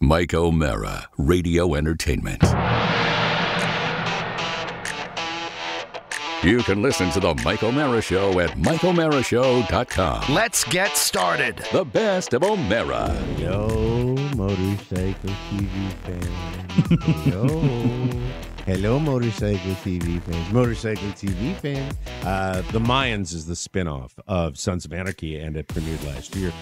Mike O'Mara, Radio Entertainment. You can listen to the Mike O'Mara Show at MikeO'MaraShow.com. Let's get started. The best of O'Mara. Yo, motorcycle TV fans. Yo. Hello, motorcycle TV fans. Motorcycle TV fans. The Mayans is the spinoff of Sons of Anarchy, and it premiered last year.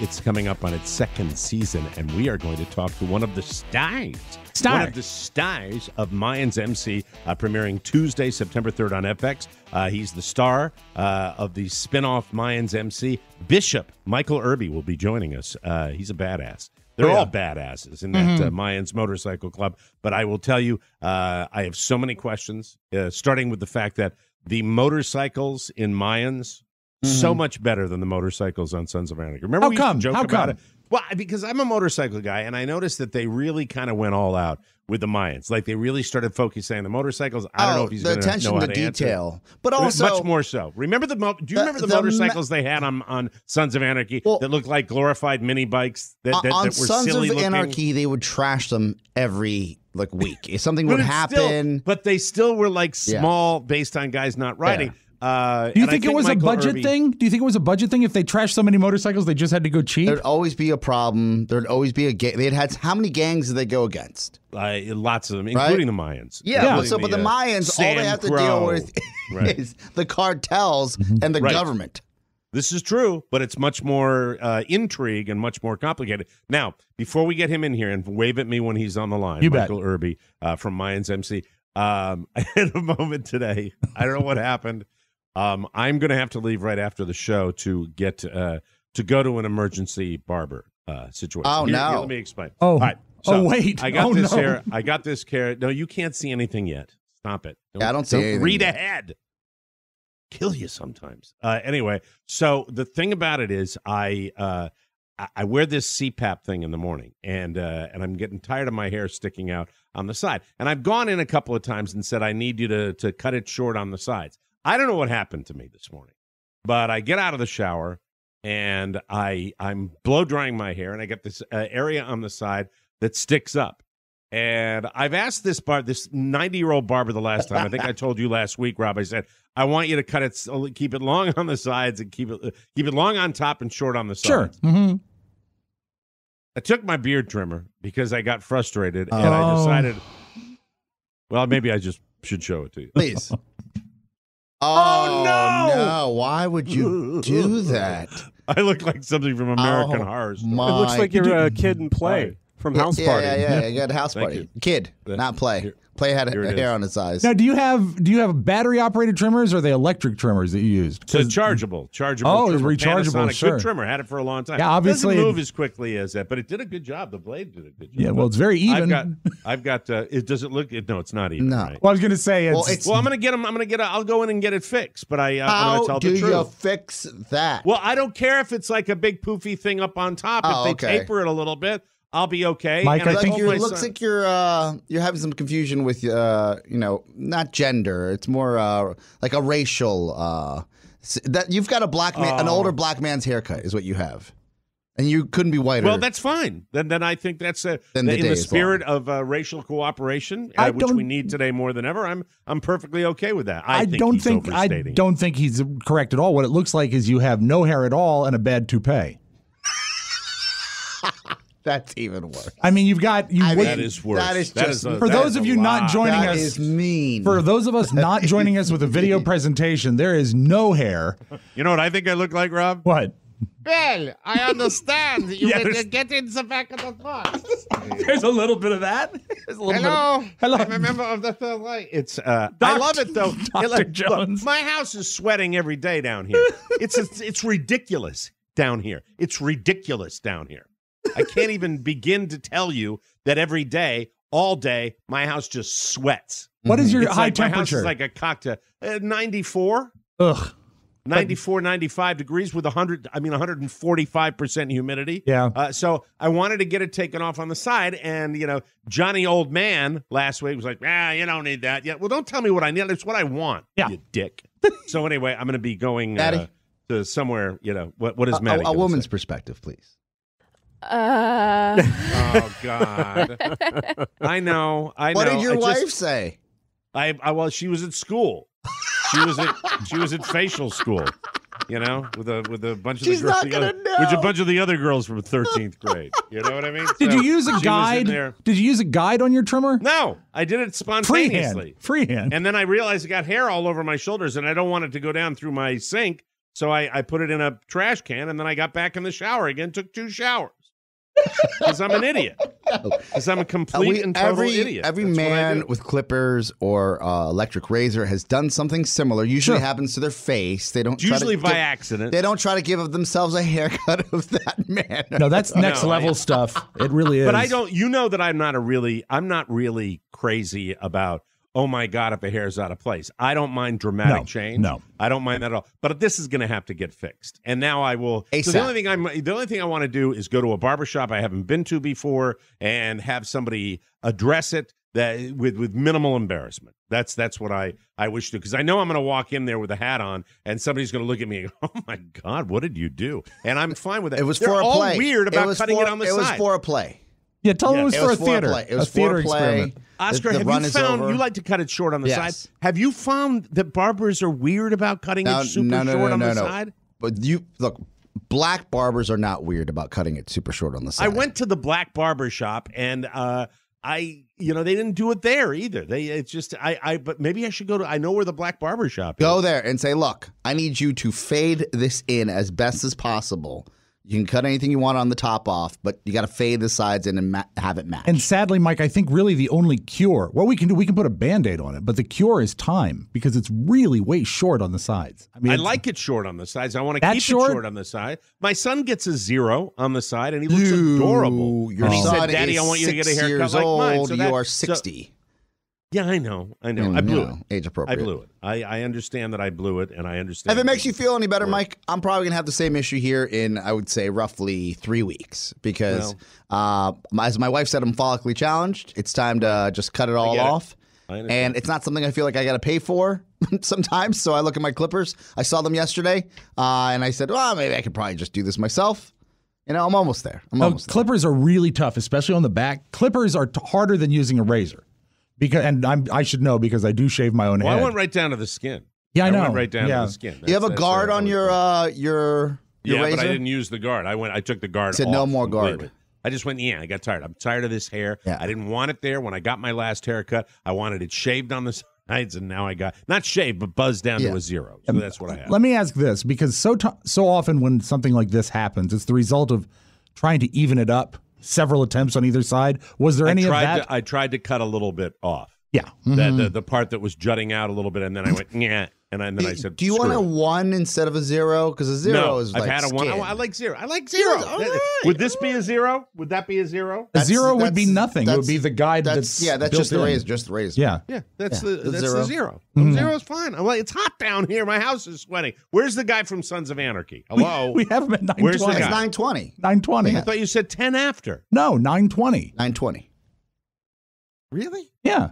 It's coming up on its second season, and we are going to talk to one of the stars. One of the stars of Mayans MC, premiering Tuesday, September 3rd on FX. He's the star of the spinoff Mayans MC. Bishop Michael Irby will be joining us. He's a badass. They're all badasses in that Mayans Motorcycle Club. But I will tell you, I have so many questions, starting with the fact that the motorcycles in Mayans, so much better than the motorcycles on Sons of Anarchy. Remember we used to joke about it? Well, because I'm a motorcycle guy, and I noticed that they really kind of went all out with the Mayans. Like, they really started focusing on the motorcycles. I don't know if he's going to know how to answer. The attention to detail. But also... Much more so. Remember do you remember the motorcycles they had on Sons of Anarchy that looked like glorified mini bikes that were Sons silly of looking? Anarchy, they would trash them every week. If something would happen. But they still were small based on guys not riding. Yeah. Do you think it was Michael a budget thing? Do you think it was a budget thing? If they trashed so many motorcycles, they just had to go cheap? There'd always be a problem. There'd always be a gang. They had how many gangs did they go against? Lots of them, including the Mayans. Yeah. But the Mayans, all they have to deal with is the cartels and the government. This is true, but it's much more intrigue and much more complicated. Now, before we get him in here, and wave at me when he's on the line, Michael Irby from Mayans MC. I had a moment today. I don't know what happened. I'm going to have to leave right after the show to get to go to an emergency barber situation. Oh, no. Here, let me explain. Oh, all right. So wait. I got this hair. I got this hair. No, you can't see anything yet. Stop it. I don't see anything. Read ahead. Kill you sometimes. Anyway, so the thing about it is I wear this CPAP thing in the morning, and I'm getting tired of my hair sticking out on the side. And I've gone in a couple of times and said, I need you to cut it short on the sides. I don't know what happened to me this morning, but I get out of the shower, and I'm blow drying my hair, and I get this area on the side that sticks up. And I've asked this 90-year-old barber the last time. I think I told you last week, Rob. I said, I want you to cut it, keep it long on the sides, and keep it long on top and short on the sides. Sure. Mm-hmm. I took my beard trimmer because I got frustrated, and I decided, well, maybe I just should show it to you. Please. Oh, no. Why would you do that? I look like something from American Horror Story. It looks like you're a kid in Play from House Party. Yeah. You got a House Party. Kid, not Play. Play had a hair on its eyes. Now, do you have battery-operated trimmers, or are they electric trimmers that you used? It's a chargeable. Oh, it's rechargeable, Panasonic, sure. Good trimmer. Had it for a long time. Yeah, obviously. It doesn't move as quickly as that, but it did a good job. The blade did a good job. Yeah, well, it's very even. I've got. Does it look? No, it's not even. No. Right? Well, I was going to say it's. Well, I'm going to get them. I'll go in and get it fixed. But I'm how going to tell do the truth. you fix that? Well, I don't care if it's like a big poofy thing up on top. If they taper it a little bit, I'll be okay. Mike, it looks like you're having some confusion with not gender. It's more like a racial. That you've got a black man, an older black man's haircut is what you have, and you couldn't be whiter. Well, that's fine. Then I think that's in the spirit of racial cooperation, which we need today more than ever. I'm perfectly okay with that. I don't think he's correct at all. What it looks like is you have no hair at all and a bad toupee. That's even worse. I mean, that is worse. That is just for those of you not joining us. That is mean. For those of us not joining us with a video presentation, there is no hair. You know what I think I look like, Rob? What? Well, I understand. You get in the back of the box. There's a little bit of that. Hello. I'm a member of the Third Reich. I love it though. Dr. Jones. Look, my house is sweating every day down here. It's ridiculous down here. It's ridiculous down here. I can't even begin to tell you that every day, all day, my house just sweats. What is your high temperature? My house is like a cocktail. 94. Ugh. 94, 95 degrees with 145% humidity. Yeah. So I wanted to get it taken off on the side. And, Johnny Old Man last week was like, you don't need that. Yeah. Well, don't tell me what I need. It's what I want, you dick. So anyway, I'm going to be going to somewhere, what is Maddie? A woman's perspective, please. Oh God. I know. What did your wife say? Well, she was at school. She was at facial school. With a bunch of She's the girls, not gonna know. with a bunch of the other girls from 13th grade. You know what I mean? Did you use a she was in guide? there. Did you use a guide on your trimmer? No, I did it spontaneously. Freehand. And then I realized I got hair all over my shoulders, and I don't want it to go down through my sink. So I put it in a trash can, and then I got back in the shower again, took 2 showers. Because I'm an idiot. Because I'm a complete and total idiot. Every That's man with clippers or electric razor has done something similar. Usually happens to their face. They don't. Usually by accident. They don't try to give themselves a haircut of that man. No, that's next level stuff. It really is. But I don't. You know that I'm not really crazy about. Oh my God! If a hair's out of place, I don't mind dramatic change. No, I don't mind that at all. But this is going to have to get fixed. And now I will. ASAP. So the only thing I want to do is go to a barbershop I haven't been to before and have somebody address it with minimal embarrassment. That's what I wish to, because I know I'm going to walk in there with a hat on and somebody's going to look at me and go, "Oh my God, what did you do?" And I'm fine with that. It was They're for a all play. weird about cutting it on the side. It was for a play. Yeah, tell them it was It for was a theater. It was a theater for a play. experiment. Oscar, The have run you is found over. you like to cut it short on the Yes. side? Have you found that barbers are weird about cutting it super short on the side? But look, black barbers are not weird about cutting it super short on the side. I went to the black barber shop and they didn't do it there either. But maybe I should go to. I know where the black barber shop is. Go there and say, "Look, I need you to fade this in as best as possible. You can cut anything you want on the top off, but you got to fade the sides in and have it match." And sadly, Mike, I think really the only cure, what we can do, we can put a Band-Aid on it, but the cure is time, because it's really way short on the sides. I like it short on the sides. I want to keep it short on the side. My son gets a 0 on the side, and he looks adorable. Your and he son said, "Daddy, is I want you to get a 6 haircut years like mine." old. So You are 60. Yeah, I know. I blew it. Age appropriate. I blew it. I understand that I blew it, and I understand. If it makes you feel any better, Mike, I'm probably going to have the same issue here in, I would say, roughly 3 weeks. Because, as my wife said, I'm follically challenged. It's time to just cut it all off. And it's not something I feel like I got to pay for sometimes. So I look at my clippers. I saw them yesterday, and I said, well, maybe I could probably just do this myself. I'm almost there. Clippers are really tough, especially on the back. Clippers are harder than using a razor. I should know because I do shave my own head. I went right down to the skin. Yeah, I know. Went right down to the skin. You have a guard on your razor? Yeah, but I didn't use the guard. I took the guard off. Said no more completely. guard. I just went, I got tired. I'm tired of this hair. Yeah. I didn't want it there. When I got my last haircut, I wanted it shaved on the sides, and now I got, not shaved, but buzzed down to a 0. So that's what I have. Let me ask this, because so often when something like this happens, it's the result of trying to even it up, several attempts on either side. Was there any of that? I tried to cut a little bit off. Yeah. The part that was jutting out a little bit, and then I went, yeah. And then I said, do you want a 1 instead of a 0? Because a 0 is like I've had a 1. I like 0. I like 0. Right. Would this be a 0? Would that be a 0? A 0 would be nothing. It would be the guide that's that's just the razor. Just the razor. Yeah. Yeah, that's the 0. 0 is fine. I'm like, it's hot down here. My house is sweating. Where's the guy from Sons of Anarchy? Hello? We have him at 9:20. Where's the It's guy? 9:20. 9:20. I thought you said 10 after. No, 9:20. 9:20. Really? Yeah.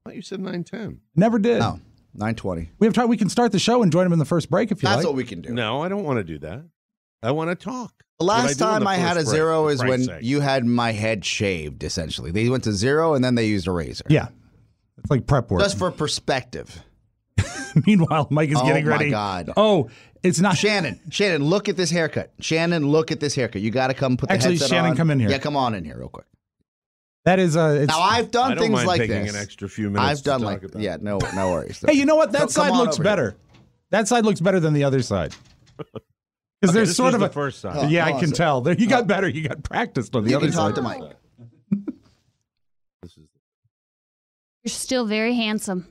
I thought you said 9:10. Never did. No, 9:20. We have time. We can start the show and join him in the first break if you That's like. what we can do. No, I don't want to do that. I want to talk. The last time I had a 0 is when you had my head shaved, essentially. They went to 0 and then they used a razor. Yeah. It's like prep work. Just for perspective. Meanwhile, Mike is getting ready. Oh, my God. Oh, it's not. Shannon, look at this haircut. Shannon, look at this haircut. You got to come put the Actually, headset Shannon, on. come in here. Yeah, come on in here real quick. That is it's, Now, I've done I don't things mind like taking this. an extra few minutes I've done to like, talk about yeah, no worries. Hey, you know what? That Come side on looks over here. better. That side looks better than the other side. Because there's this sort was of the a first side. Yeah, Hold I on can a tell. There, you got better. You got practiced on the You other can talk side. to Mike. You're still very handsome.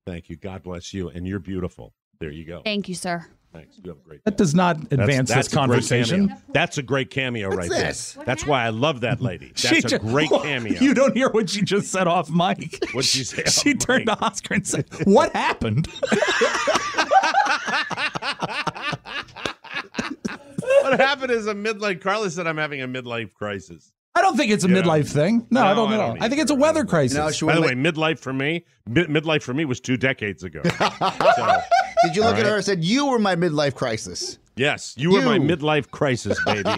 Thank you. God bless you. And you're beautiful. There you go. Thank you, sir. Thanks. You have a great day. That does not advance That's this a great conversation. cameo. That's a great cameo right this? there. That's why I love that lady. That's a great cameo. You don't hear what she just said off mic. What'd she say? She turned to Oscar and said, "What happened?" What happened is a midlife. Carla said I'm having a midlife crisis. I don't think it's a midlife thing. No, I don't I know. don't I think it's a either. weather crisis. No, she By the wouldn't way, midlife for me was 2 decades ago. So, Did you look at her and said, you were my midlife crisis? Yes, you were my midlife crisis, baby.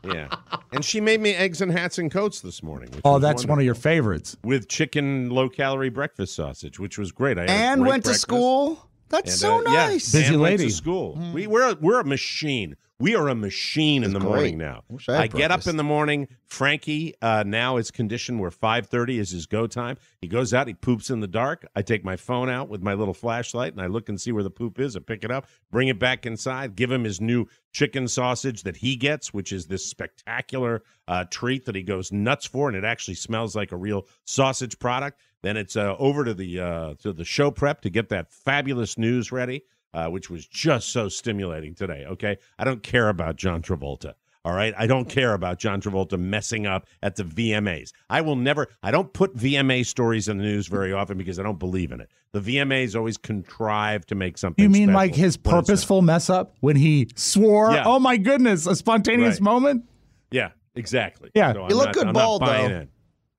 Yeah. And she made me eggs and hats and coats this morning. Oh, that's one of your favorites. With chicken low-calorie breakfast sausage, which was great. And went to school. That's so nice. Busy and lady. Went to school. We're a machine. We are a machine in the morning now. I get up in the morning. Frankie now is conditioned where 5:30 is his go time. He goes out. He poops in the dark. I take my phone out with my little flashlight, and I look and see where the poop is. I pick it up, bring it back inside, give him his new chicken sausage that he gets, which is this spectacular treat that he goes nuts for, and it actually smells like a real sausage product. Then it's over to the show prep to get that fabulous news ready. Which was just so stimulating today, okay? I don't care about John Travolta, all right? I don't care about John Travolta messing up at the VMAs. I don't put VMA stories in the news very often because I don't believe in it. The VMAs always contrive to make something You mean special like his purposeful mess up when he swore, oh my goodness, a spontaneous moment? Yeah, exactly. Yeah. So You look good bald, though.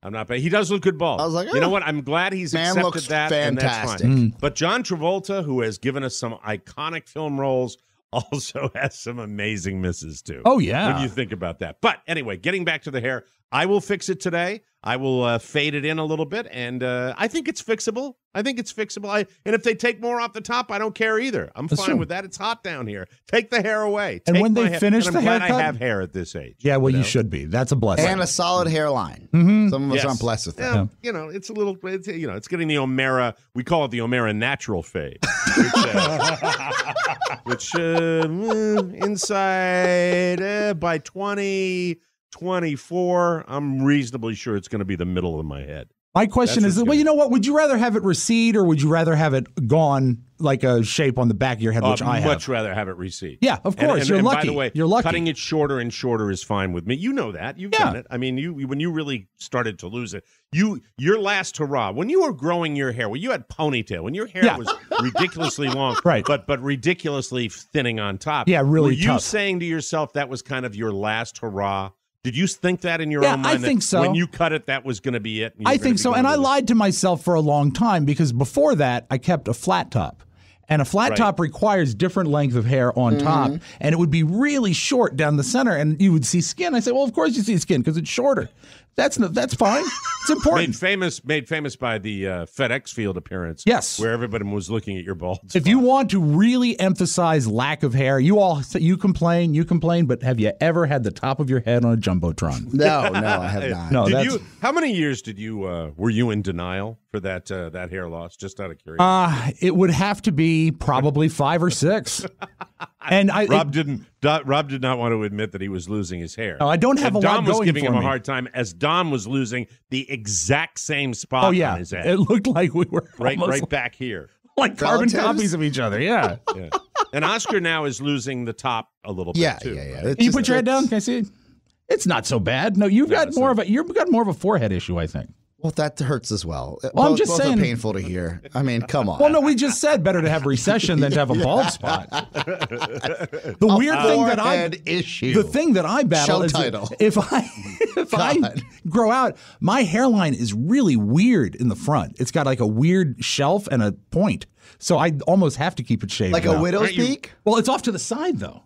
I'm not bad. He does look good bald. I was like, you know what? I'm glad he's man accepted looks that, fantastic. and that's fine. But John Travolta, who has given us some iconic film roles, also has some amazing misses, too. Oh, yeah. When you think about that. But anyway, getting back to the hair, I will fix it today. I will fade it in a little bit, and I think it's fixable. And if they take more off the top, I don't care either. I'm fine with that. It's hot down here. Take the hair away. And when they finish and the I'm glad haircut, I have hair at this age. Yeah, well, you should be. That's a blessing. And a solid hairline. Some of us aren't blessed with that. Yeah, you know, it's a little, it's getting the O'Mara, we call it the O'Mara natural fade. Which inside by 2024, I'm reasonably sure it's going to be the middle of my head. My question is, well, you know what? Would you rather have it recede or would you rather have it gone like a shape on the back of your head, which I have? Much rather have it recede. Yeah, of course. You're lucky. By the way, you're lucky. Cutting it shorter and shorter is fine with me. You know that. You've done it. I mean, when you really started to lose it, your last hurrah, when you were growing your hair, when you had ponytail, when your hair was ridiculously long, right, but ridiculously thinning on top. Yeah, really Were you tough. saying to yourself that was kind of your last hurrah? Did you think that in your own mind? I think so. When you cut it, that was going to be it? I think so. And I lied to myself for a long time because before that, I kept a flat top. And a flat top requires different length of hair on top. And it would be really short down the center. And you would see skin. I said, well, of course you see skin because it's shorter. That's fine. It's important. Made famous by the FedEx Field appearance. Yes. Where everybody was looking at your bald spot. If you want to really emphasize lack of hair, you complain, but have you ever had the top of your head on a Jumbotron? No, I have not. No, how many years were you in denial for that hair loss? Just out of curiosity. It would have to be probably 5 or 6. And Rob did not want to admit that he was losing his hair. No, I don't have a lot Dom was going giving for him me. a hard time as Dom was losing the exact same spot Oh yeah, on his head. it looked like we were right back here. like carbon Relatives? copies of each other. Yeah. Yeah. And Oscar now is losing the top a little bit too. Yeah. Right? Can you put your head down? Can I see it? It's not so bad. No, you've got more of a forehead issue, I think. Well, that hurts as well. I'm just both saying. are painful to hear. I mean, come on. Well, no, we just said better to have recession than to have a bald spot. The weird thing that the thing that I battle Show is title. if I grow out, my hairline is really weird in the front. It's got like a weird shelf and a point, so I almost have to keep it shaved. Like now. a widow's peak? Well, it's off to the side though.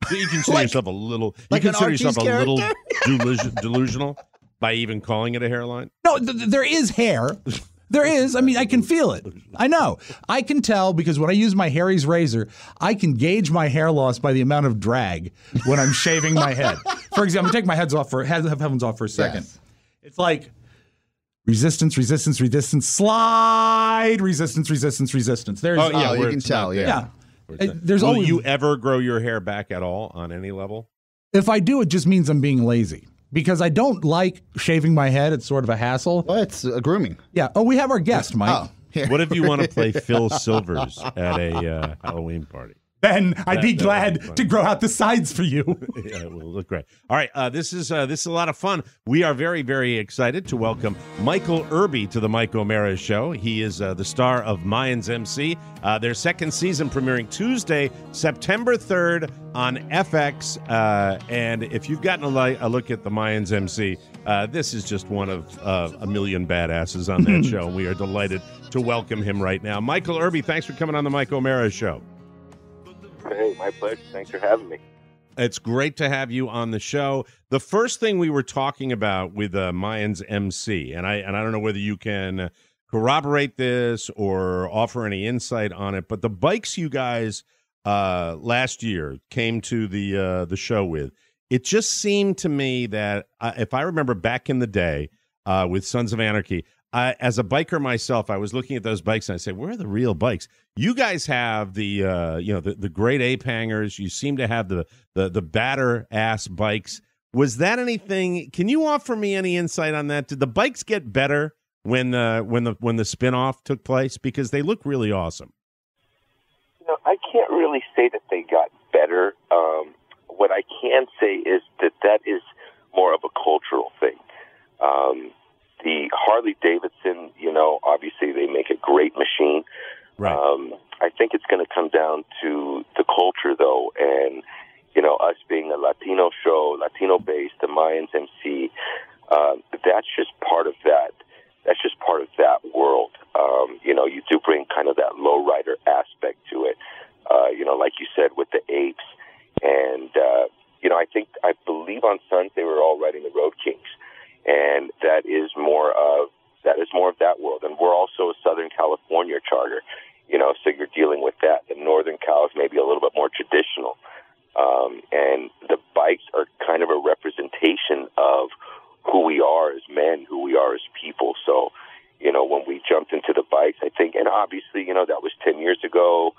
So you consider yourself a little. Like you an consider yourself Archie's a little delusional by even calling it a hairline. No, there is hair. There is. I mean, I can feel it. I know. I can tell because when I use my Harry's razor, I can gauge my hair loss by the amount of drag when I'm shaving my head. For example, take my heads off for heavens off for a second. Yes. It's like resistance, slide, resistance. There's You can tell. Yeah. There's Will always you ever grow your hair back at all on any level? If I do, it just means I'm being lazy. Because I don't like shaving my head. It's sort of a hassle. Well, it's grooming. Yeah. Oh, we have our guest, Mike. Oh, here. What if you want to play Phil Silvers at a Halloween party? Then I'd be glad to grow out the sides for you. Yeah, it will look great. All right, this is a lot of fun. We are very, very excited to welcome Michael Irby to the Mike O'Mara Show. He is the star of Mayans MC. Their second season premiering Tuesday, September 3rd on FX. And if you've gotten a look at the Mayans MC, this is just one of a million badasses on that show. We are delighted to welcome him right now. Michael Irby, thanks for coming on the Mike O'Mara Show. Hey, My pleasure. Thanks for having me. It's great to have you on the show. The first thing we were talking about with Mayans MC, and I don't know whether you can corroborate this or offer any insight on it, but the bikes you guys last year came to the show with, it just seemed to me that if I remember back in the day with Sons of Anarchy, as a biker myself, I was looking at those bikes and I said, where are the real bikes? You guys have the great ape hangers. You seem to have the batter ass bikes. Was that anything? Can you offer me any insight on that? Did the bikes get better when the spin-off took place? Because they look really awesome. No, I can't really say that they got better. What I can say is that is more of a cultural thing. The Harley Davidson, obviously they make a great machine. Right. I think it's going to come down to the culture, though, and us being a Latino show, Latino-based, the Mayans MC. That's just part of that. That's just part of that world. You do bring kind of that lowrider aspect to it. Like you said, with the apes, and I believe on Sons they were all riding the Road Kings. And that is more of that world. And we're also a Southern California charter, so you're dealing with that. The Northern Cal is maybe a little bit more traditional. And the bikes are kind of a representation of who we are as men, who we are as people. So, when we jumped into the bikes, I think, and obviously, that was 10 years ago.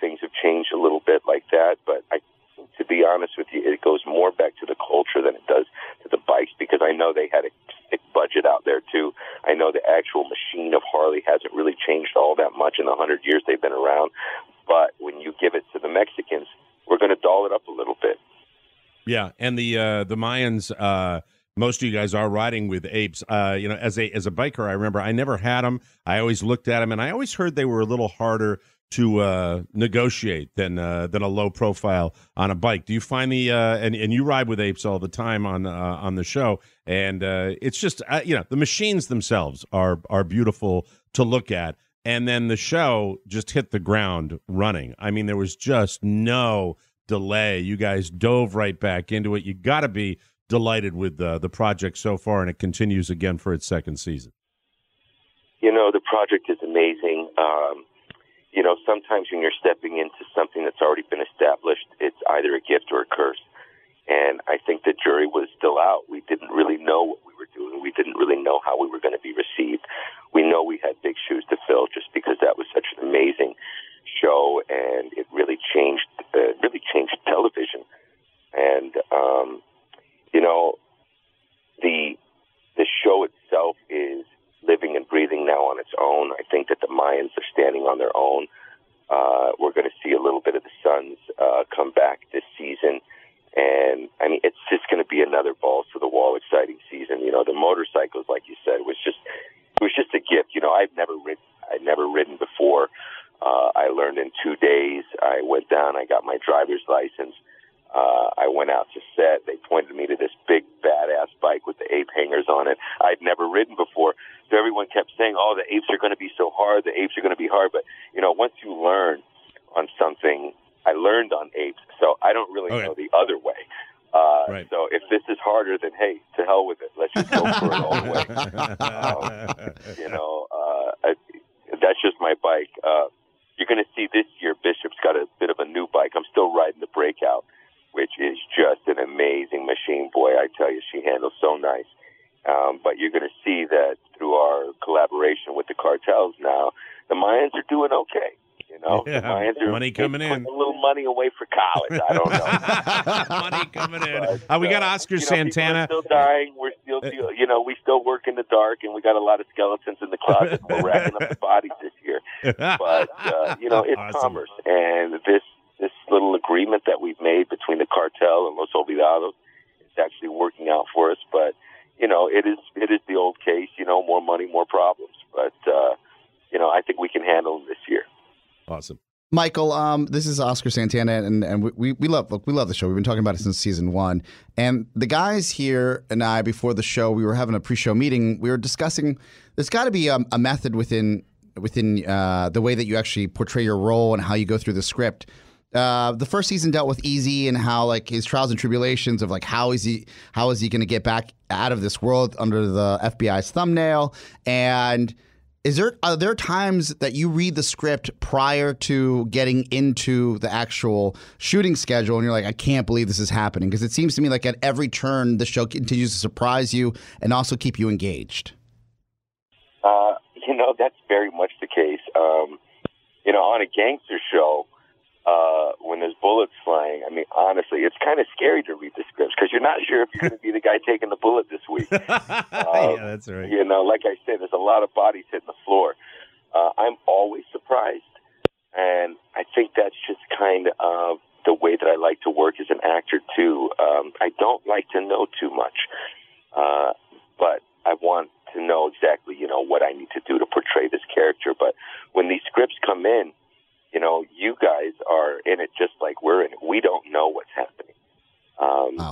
Things have changed a little bit like that, but to be honest with you, it goes more back to the culture than it does to the bikes, because I know they had a thick budget out there too. I know the actual machine of Harley hasn't really changed all that much in the 100 years they've been around. But when you give it to the Mexicans, we're going to doll it up a little bit. Yeah, and the Mayans, most of you guys are riding with apes. As a biker, I remember I never had them. I always looked at them, and I always heard they were a little harder to negotiate than a low profile on a bike. Do you find and you ride with apes all the time on the show, and it's just the machines themselves are beautiful to look at, and then the show just hit the ground running. I mean, there was just no delay. You guys dove right back into it. You got to be delighted with the project so far, and it continues again for its second season. The project is amazing. Sometimes when you're stepping into something that's already been established, it's either a gift or a curse. And I think the jury was still out. We didn't really know what we were doing. We didn't really know how we were going to be received. We know we had big shoes to fill just because that was such an amazing show, and it really changed television. And, the show itself is living and breathing now on its own. I think that the Mayans are standing on their own. We're going to see a little bit of the Suns come back this season. And, I mean, it's just going to be another balls-to-the-wall exciting season. The motorcycles, like you said, was just a gift. I'd never ridden before. I learned in 2 days. I went down. I got my driver's license. I went out to set. They pointed me to this big, badass bike with the ape hangers on it. I'd never ridden before. So everyone kept saying, oh, the apes are going to be so hard. The apes are going to be hard. But, once you learn on something, I learned on apes, so I don't really know the other way. Right. So if this is harder, then, hey, to hell with it. Let's just go for it all the way. That's just my bike. You're going to see this year Bishop's got a bit of a new bike. I'm still riding the Breakout, which is just an amazing machine. Boy, I tell you, she handles so nice. But you're going to see that through our collaboration with the cartels now, the Mayans are doing okay. The Mayans are money coming in. Putting a little money away for college. I don't know. Money coming in. We got Oscar Santana. People are still dying. We're still, we still work in the dark, and we got a lot of skeletons in the closet. We're racking up the bodies this year. But it's awesome. Commerce, and this little agreement that we've made between the cartel and Los Olvidados is actually working out for us. But it is the old case. More money, more problems. But I think we can handle them this year. Awesome. Michael, this is Oscar Santana, and we love the show. We've been talking about it since season 1. And the guys here and I, before the show, we were having a pre-show meeting. We were discussing there's got to be a method within the way that you actually portray your role and how you go through the script The first season dealt with Easy and how like his trials and tribulations of like how is he going to get back out of this world under the FBI's thumbnail. And are there times that you read the script prior to getting into the actual shooting schedule and you're like, I can't believe this is happening? Because it seems to me like at every turn the show continues to surprise you and also keep you engaged. That's very much the case. On a gangster show, when there's bullets flying, I mean, honestly, it's kind of scary to read the scripts because you're not sure if you're going to be the guy taking the bullet this week. Yeah, that's right. Like I said, there's a lot of bodies hitting the floor. I'm always surprised, and I think that's just kind of the way that I like to work as an actor, too. I don't like to know too much, but I want to know exactly, what I need to do to portray this character. But when these scripts come in, you guys are in it just like we're in it. We don't know what's happening.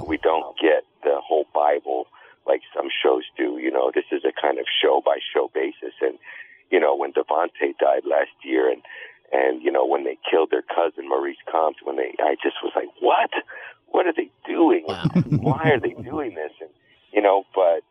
We don't get the whole Bible like some shows do. This is a kind of show-by-show basis. And, when Devontae died last year and when they killed their cousin, Maurice Combs, I just was like, what? What are they doing? Wow. Why are they doing this? And, but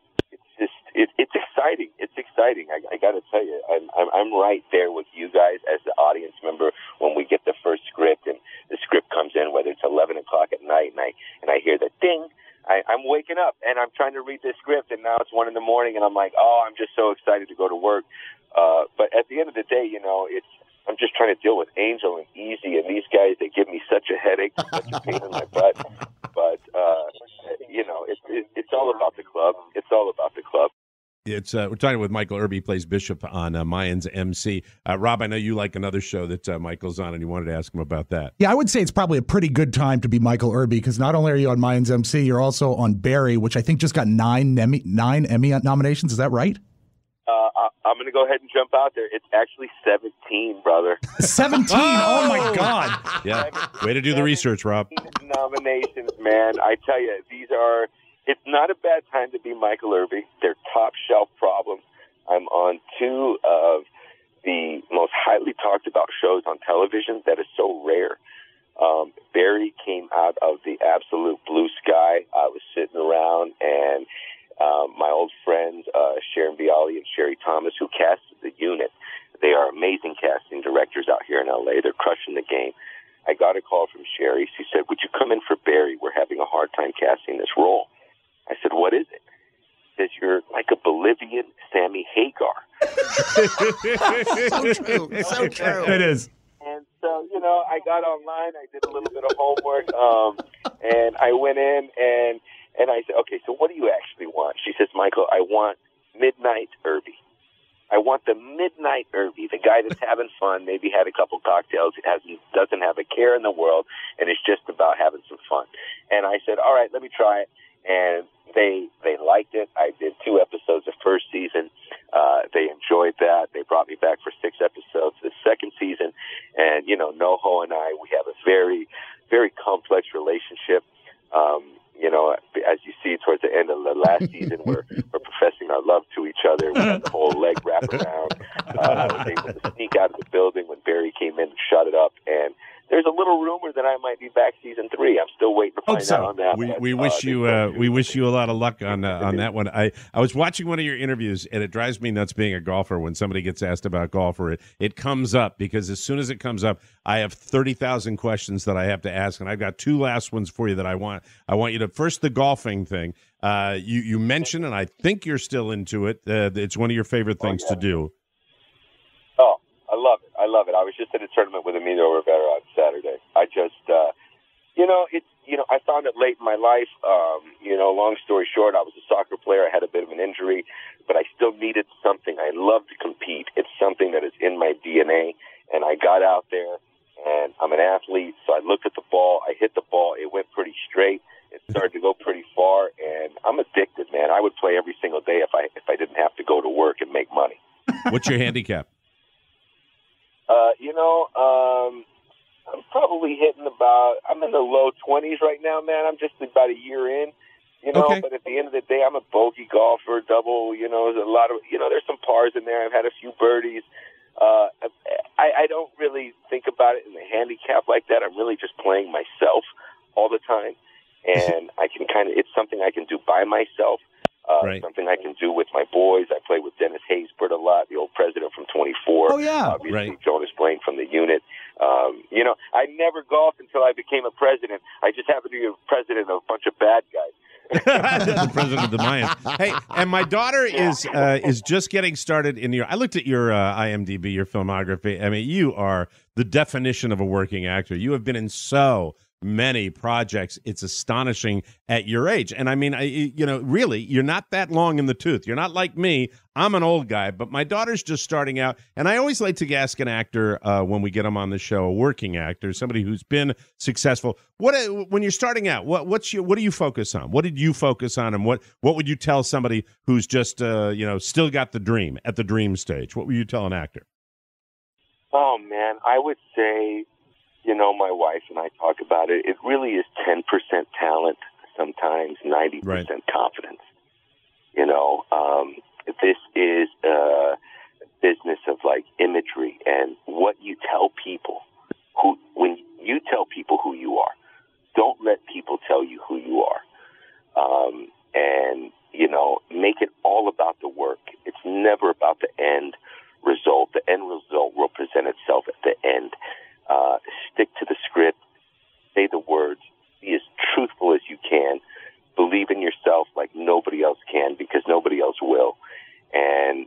it's exciting. It's exciting. I got to tell you, I'm right there with you guys as the audience member when we get the first script and the script comes in, whether it's 11 o'clock at night and I hear the ding. I'm waking up and I'm trying to read this script and now it's 1 a.m. and I'm like, I'm just so excited to go to work. But at the end of the day, I'm just trying to deal with Angel and Easy and these guys. They give me such a headache, such a pain in my butt. But it's all about the club. It's all about the club. It's we're talking with Michael Irby, he plays Bishop on Mayans MC. Rob, I know you like another show that Michael's on, and you wanted to ask him about that. Yeah, I would say it's probably a pretty good time to be Michael Irby because not only are you on Mayans MC, you're also on Barry, which I think just got nine Emmy nominations. Is that right? I'm going to go ahead and jump out there. It's actually 17, brother. 17? Oh, my God. Yeah. Way to do the research, Rob. Nominations, man. I tell you, it's not a bad time to be Michael Irby. They're top shelf problems. I'm on 2 of the most highly talked about shows on television. That is so rare. Barry came out of the absolute blue sky. I was sitting around and my old friends, Sharon Bialy and Sherry Thomas, who casted the unit. They are amazing casting directors out here in L.A. They're crushing the game. I got a call from Sherry. She said, would you come in for Barry? We're having a hard time casting this role. I said, what is it? She says, you're like a Bolivian Sammy Hagar. So true. So true. It is. And so, I got online. I did a little bit of homework, and I went in, and I said, okay, so what do you actually want? She says, Michael, I want Midnight Irby. I want the Midnight Irby, the guy that's having fun, maybe had a couple cocktails, doesn't have a care in the world, and it's just about having some fun. And I said, all right, let me try it. And they liked it. I did 2 episodes of first season. They enjoyed that. They brought me back for 6 episodes the second season. And, NoHo and I, we have a very, very complex relationship. As you see towards the end of the last season, we're professing our love to each other. We had the whole leg wrap around. I was able to sneak out of the building when Barry came in and shut it up. And there's a little rumor that I might be back season 3. I'm still waiting to find out on that. We wish you a lot of luck on that one. I was watching one of your interviews, and it drives me nuts being a golfer when somebody gets asked about golf, or it comes up, because as soon as it comes up, I have 30,000 questions that I have to ask, and I've got 2 last ones for you that I want you to first, the golfing thing. You mentioned, and I think you're still into it. It's one of your favorite things to do. Oh, I love it. I was just at a tournament with Emilio Rivera on Saturday. I just, I found it late in my life. Long story short, I was a soccer player. I had a bit of an injury, but I still needed something. I love to compete. It's something that is in my DNA, and I got out there, and I'm an athlete, so I looked at the ball. I hit the ball. It went pretty straight. It started to go pretty far, and I'm addicted, man. I would play every single day if I didn't have to go to work and make money. What's your handicap? I'm probably hitting I'm in the low 20s right now, man. I'm just about a year in, Okay. But at the end of the day, I'm a bogey golfer, double, there's a lot of, there's some pars in there. I've had a few birdies. I don't really think about about it in the handicap like that, I'm really just playing myself all the time. And I can it's something I can do by myself. Right. Something I can do with my boys. I play with Dennis Haysbert a lot, the old president from 24. Oh, yeah. Obviously, Right. Jonas Blaine from the unit. I never golfed until I became a president. I just happened to be a president of a bunch of bad guys. The president of the Mayans. Hey, and my daughter is just getting started in I looked at your IMDb, your filmography. I mean, you are the definition of a working actor. You have been in so many projects. It's astonishing at your age. And I mean, really, you're not that long in the tooth. You're not like me. I'm an old guy, but my daughter's just starting out. And I always like to ask an actor when we get them on the show, a working actor, somebody who's been successful. When you're starting out, what do you focus on? What did you focus on? And what would you tell somebody who's just, still got the dream at the dream stage? What would you tell an actor? Oh, man, I would say, my wife and I talk about it. It really is 10% talent, sometimes 90% confidence. This is a business of like imagery and what you tell people. When you tell people who you are, don't let people tell you who you are. Make it all about the work. It's never about the end result. The end result will present itself at the end. Stick to the script, say the words, be as truthful as you can, believe in yourself like nobody else can because nobody else will. And,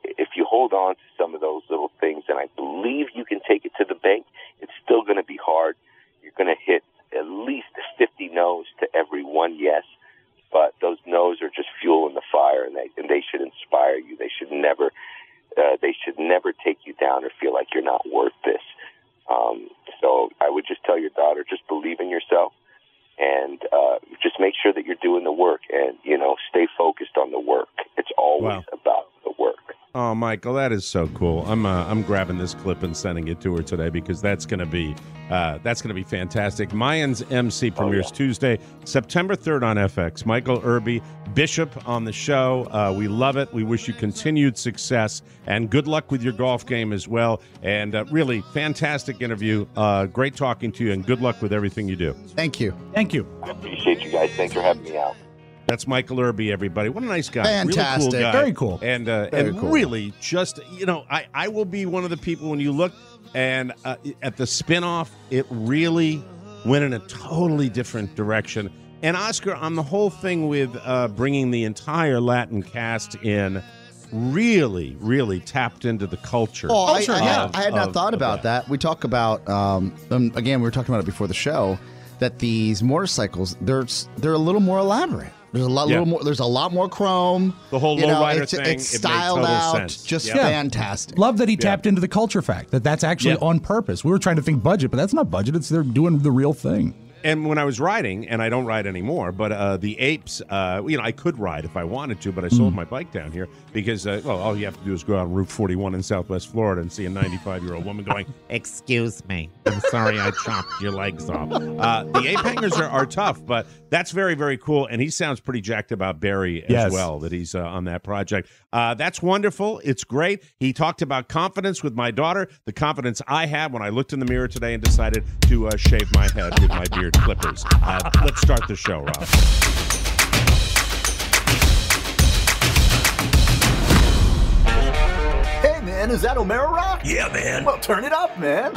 if you hold on to some of those little things, and I believe you can take it to the bank, it's still going to be hard. You're going to hit at least 50 no's to every one yes, but those no's are just fuel in the fire, and they should inspire you. They should never take you down or feel like you're not worth this. So I would just tell your daughter, just believe in yourself and just make sure that you're doing the work and, stay focused on the work. It's always about the work. Oh, Michael, that is so cool. I'm grabbing this clip and sending it to her today because that's going to be fantastic. Mayans MC premieres Tuesday, September 3rd on FX. Michael Irby, Bishop on the show. We love it. We wish you continued success and good luck with your golf game as well. And really fantastic interview. Great talking to you and good luck with everything you do. Thank you. Thank you. I appreciate you guys. Thanks for having me out. That's Michael Irby, everybody. What a nice guy. Fantastic. Really cool guy. Very cool. And cool. really just, I will be one of the people when you look and at the spinoff, it really went in a totally different direction. And Oscar, on the whole thing with bringing the entire Latin cast in, really, really tapped into the culture. Oh, I had not thought about that. We talk about, again, we were talking about it before the show, that these motorcycles, they're a little more elaborate. There's a little more. There's a lot more chrome. The whole lowrider thing. It's styled out. Sense. Just fantastic. Love that he tapped into the culture fact. That's actually on purpose. We were trying to think budget, but that's not budget. They're doing the real thing. And when I was riding, and I don't ride anymore, but the apes, I could ride if I wanted to, but I sold my bike down here because, all you have to do is go out on Route 41 in Southwest Florida and see a 95-year-old woman going, "Excuse me, I'm sorry I chopped your legs off." The ape hangers are tough, but that's very, very cool. And he sounds pretty jacked about Barry as well, that he's on that project. That's wonderful. It's great. He talked about confidence with my daughter, the confidence I had when I looked in the mirror today and decided to shave my head with my beard clippers. Let's start the show, Rob. Hey, man, is that O'Mara Rock? Yeah, man. Well, turn it up, man.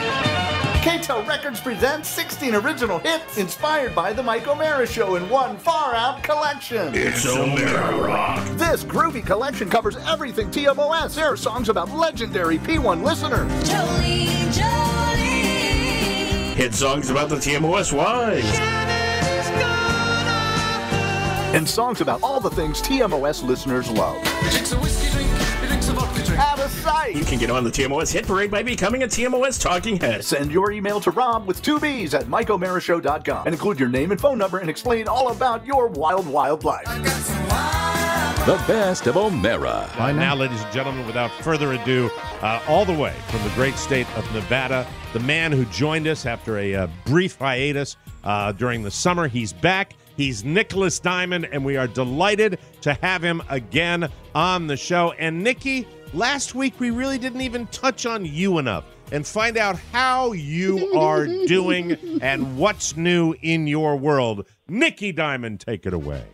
K-Tel Records presents 16 original hits inspired by The Mike O'Mara Show in one far-out collection. It's O'Mara Rock. This groovy collection covers everything TMOS. There are songs about legendary P1 listeners. Jolie, Jolie. Hit songs about the TMOS wives. And songs about all the things TMOS listeners love. He drinks a whiskey drink, he drinks a vodka drink. Out of sight. You can get on the TMOS hit parade by becoming a TMOS talking head. Send your email to Rob with 2 B's at MikeO'MaraShow.com and include your name and phone number and explain all about your wild, wild life. The best of O'Mara. Now, ladies and gentlemen, without further ado, all the way from the great state of Nevada, the man who joined us after a brief hiatus during the summer, he's back. He's Nicholas Diamond, and we are delighted to have him again on the show. And Nikki, last week we really didn't even touch on you enough. and find out how you are doing and what's new in your world. Nikki Diamond, take it away.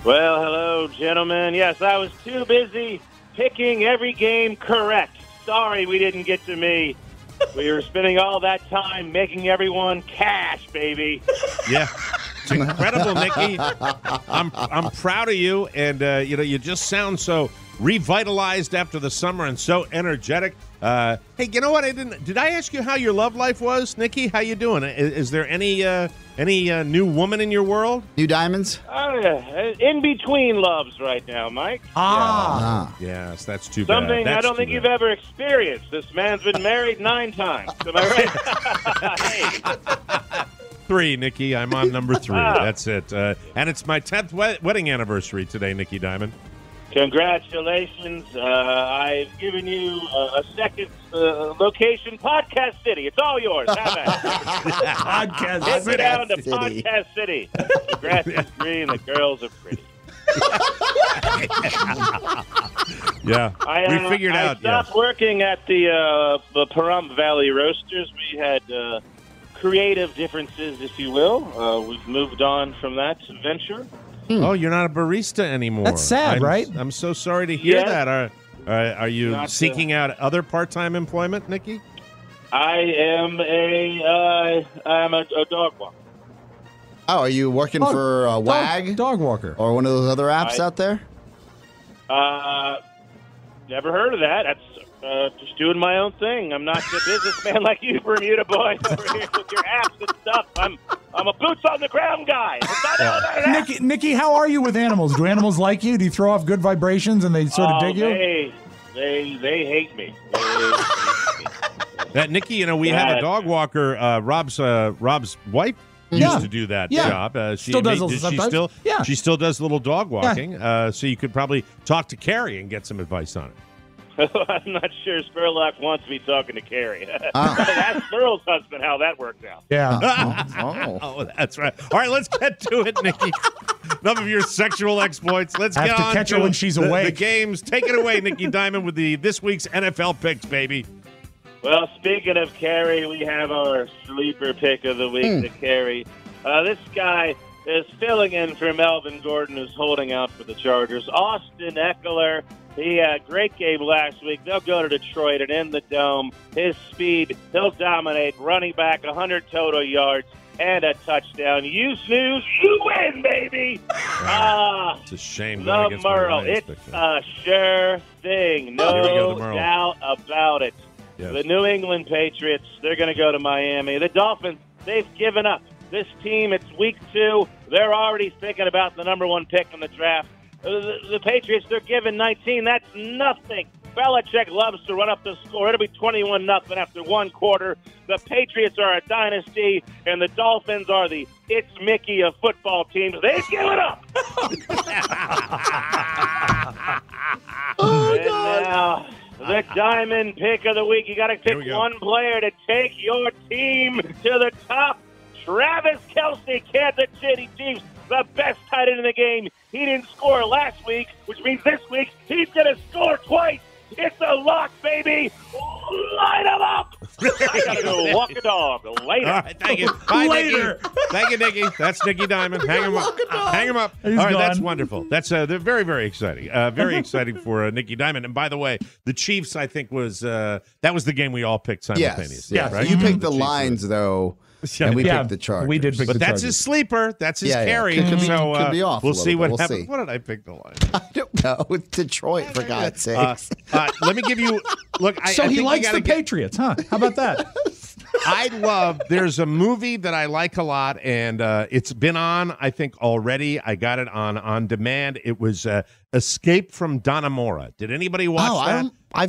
Well, hello, gentlemen. Yes, I was too busy picking every game correct. Sorry we didn't get to me. We were spending all that time making everyone cash, baby. Yeah. It's incredible, Nikki. I'm proud of you, and you just sound so revitalized after the summer and so energetic. Hey, you know what? Did I ask you how your love life was, Nikki? How you doing? Is there any new woman in your world? New diamonds? In between loves right now, Mike. Yes, that's too Something bad. I don't think you've ever experienced. This man's been married 9 times. Am I right? Hey. 3, Nikki. I'm on number 3. That's it. And it's my 10th wedding anniversary today, Nikki Diamond. Congratulations. I've given you a second location, Podcast City. It's all yours. Have at it. Podcast Take me down to Podcast City. The grass is green, the girls are pretty. Yeah, we figured out. I stopped working at the Pahrump Valley Roasters. We had creative differences, if you will. We've moved on from that venture. Oh, you're not a barista anymore. That's sad, right? I'm so sorry to hear that. Are you Not, seeking out other part-time employment, Nikki? I am a dog walker. Oh, are you working for WAG? Dog walker. Or one of those other apps out there? Never heard of that. That's just doing my own thing. I'm not a businessman like you, Bermuda boy, over here with your apps and stuff. I'm a boots on the ground guy. Nikki, how are you with animals? Do animals like you? Do you throw off good vibrations and they sort of dig you? They hate me. That Nikki, we have a dog walker. Rob's wife used to do that job. She still does sometimes. She still does a little dog walking. So you could probably talk to Carrie and get some advice on it. I'm not sure Spurlock wants me talking to Carrie. Ask Spurl's husband how that worked out. Yeah. Oh, that's right. All right, let's get to it, Nikki. Enough of your sexual exploits. Let's get on catch her when she's awake. The games. Take it away, Nikki Diamond, with this week's NFL picks, baby. Well, speaking of Carrie, we have our sleeper pick of the week to Carrie. This guy is filling in for Melvin Gordon, who's holding out for the Chargers. Austin Eckler. He had a great game last week. They'll go to Detroit and in the Dome. His speed, he'll dominate. Running back, 100 total yards and a touchdown. You snooze, you win, baby. It's a shame. The Merle, it's a sure thing. No doubt about it. Yes. The New England Patriots, they're going to go to Miami. The Dolphins, they've given up. This team, it's week 2. They're already thinking about the number 1 pick in the draft. The Patriots, they're given 19. That's nothing. Belichick loves to run up the score. It'll be 21-0 after 1 quarter. The Patriots are a dynasty, and the Dolphins are the It's Mickey of football teams. They've given up. Now, the diamond pick of the week. You got to pick one player to take your team to the top. Travis Kelce, Kansas City Chiefs, the best tight end in the game. He didn't score last week, which means this week he's going to score twice. It's a lock, baby. Light him up. I got to go walk a dog later. All right, thank you. Bye, later. Nikki. Thank you, Nikki. That's Nikki Diamond. Hang him up. Hang him up. All right, that's wonderful. That's they're very, very exciting. Very exciting for Nikki Diamond. And by the way, the Chiefs, I think, was that was the game we all picked simultaneously. Yes. Right? You picked the lines, though. And we picked the Chargers. We did pick but the that's Chargers. his sleeper. That's his carry. Could be off we'll a see little what bit. happens. See. What did I pick the line? I don't know. It's Detroit, for God's sakes. Let me give you – look, I he think likes the Patriots, huh? How about that? There's a movie that I like a lot, and it's been on, I think, already. I got it on demand. It was Escape from Dannemora. Did anybody watch that? I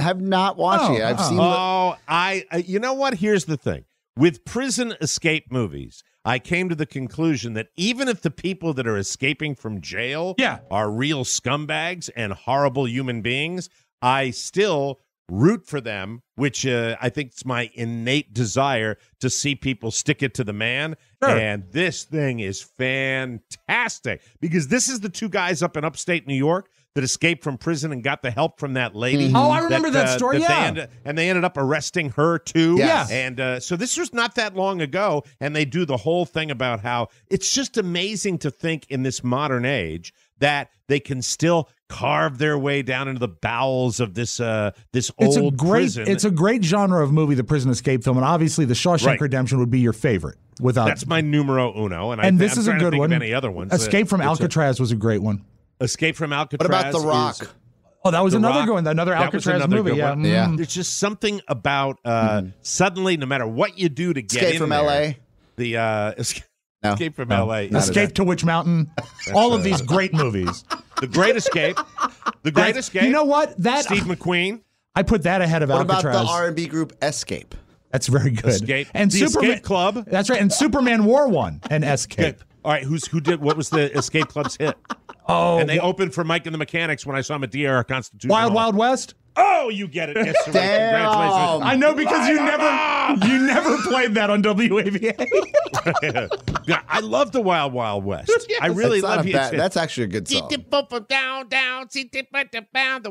have not watched it. I've seen you know what? Here's the thing. With prison escape movies, I came to the conclusion that even if the people that are escaping from jail are real scumbags and horrible human beings, I still root for them, which I think is my innate desire to see people stick it to the man. Sure. And this thing is fantastic because this is the two guys up in upstate New York that escaped from prison and got the help from that lady. Oh, I remember that story, and they ended up arresting her, too. Yes. And so this was not that long ago, and they do the whole thing about how it's just amazing to think in this modern age that they can still carve their way down into the bowels of this old prison. It's a great genre of movie, the prison escape film, and obviously The Shawshank Redemption would be your favorite. That's my numero uno, and this is a good one. Many other ones. Escape from Alcatraz was a great one. Escape from Alcatraz. What about The Rock? That was another good one. Another Alcatraz movie. Yeah. There's just something about suddenly, no matter what you do to get Escape from L.A. Escape from L.A. Escape to Witch Mountain. All of these great movies. The Great Escape. The Great Escape. You know what? Steve McQueen. I put that ahead of Alcatraz. What about the R&B group Escape? That's very good. Escape. And the Escape Club. That's right. And Superman War One and Escape. Good. All right. Who did? What was the Escape Club's hit? Oh, and they opened for Mike and the Mechanics when I saw him at DR Constitution. Wild West. Oh, you get it. Yes, congratulations. I know because you never played that on WAVA. I love the Wild West. Yes, I really love it. That's actually a good song. The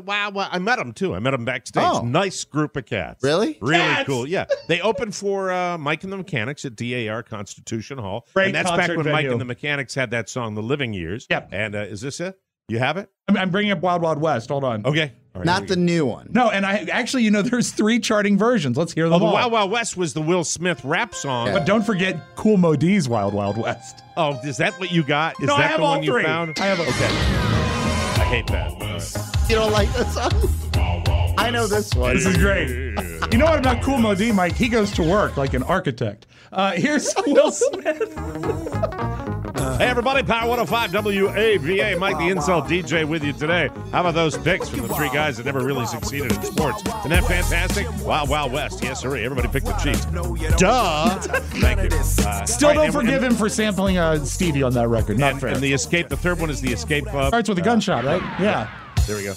Wild West. I met them too. I met them backstage. Oh. Nice group of cats. Really? Really cool. Yeah. They opened for Mike and the Mechanics at DAR Constitution Hall. Great and that's back when venue. Mike and the Mechanics had that song, The Living Years. Yep. And is this it? You have it? I'm bringing up Wild West. Hold on. Okay. All right, Not the new one. No, and I actually, there's 3 charting versions. Let's hear them all. The Wild West was the Will Smith rap song. But don't forget Cool Mo D's Wild West. Oh, is that what you got? Is No, that I have the all one 3. you found? I have Okay. I hate that. All right. You don't like that song? I know this one. This is great. You know what about Cool Mo D, Mike? He goes to work like an architect. Here's Will Smith. Hey, everybody, Power 105 WAVA. Mike, the Insult DJ, with you today. How about those picks from the 3 guys that never really succeeded in sports? Isn't that fantastic? Wild West. Yes, sir. Everybody picked the Chiefs. Duh. Thank you. Still don't forgive him for sampling Stevie on that record. Not fair. And the Escape, the third one is the Escape Club. Starts with a gunshot, right? Yeah. There we go.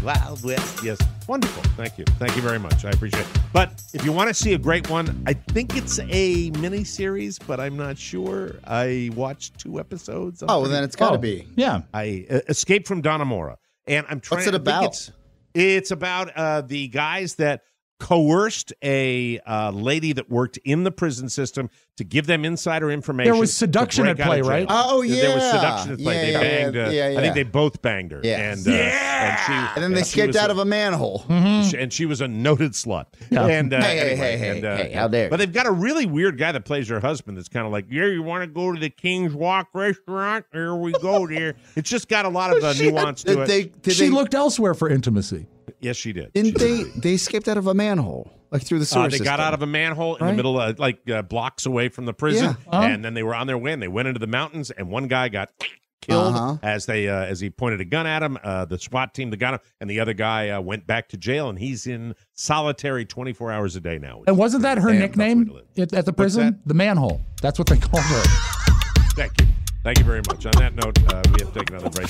Wild West. Yes. Wonderful. Thank you. Thank you very much. I appreciate it. But if you want to see a great one, I think it's a mini-series, but I'm not sure. I watched 2 episodes. Well, then it's got to be. Yeah. I Escape from Dannemora. And I'm trying. What's it about? It's about the guys that coerced a lady that worked in the prison system to give them insider information. There was seduction at play, right? Oh, yeah. There was seduction at play. They banged. I think they both banged her. Yeah. And then they escaped out of a manhole. And she was a noted slut. Yeah. And Hey, how dare. But they've got a really weird guy that plays her husband that's kind of like, yeah, you want to go to the King's Walk restaurant? Here we go, dear. It's just got a lot of nuance to it. She looked elsewhere for intimacy. Yes, she did. They escaped out of a manhole, like through the sewer They system. got out of a manhole in the middle of, blocks away from the prison, and then they were on their way, and they went into the mountains, and one guy got killed as he pointed a gun at him. The SWAT team that got him, and the other guy went back to jail, and he's in solitary 24 hours a day now. And wasn't that her nickname at the prison? The manhole. That's what they called her. Thank you. Thank you very much. On that note, we have to take another break.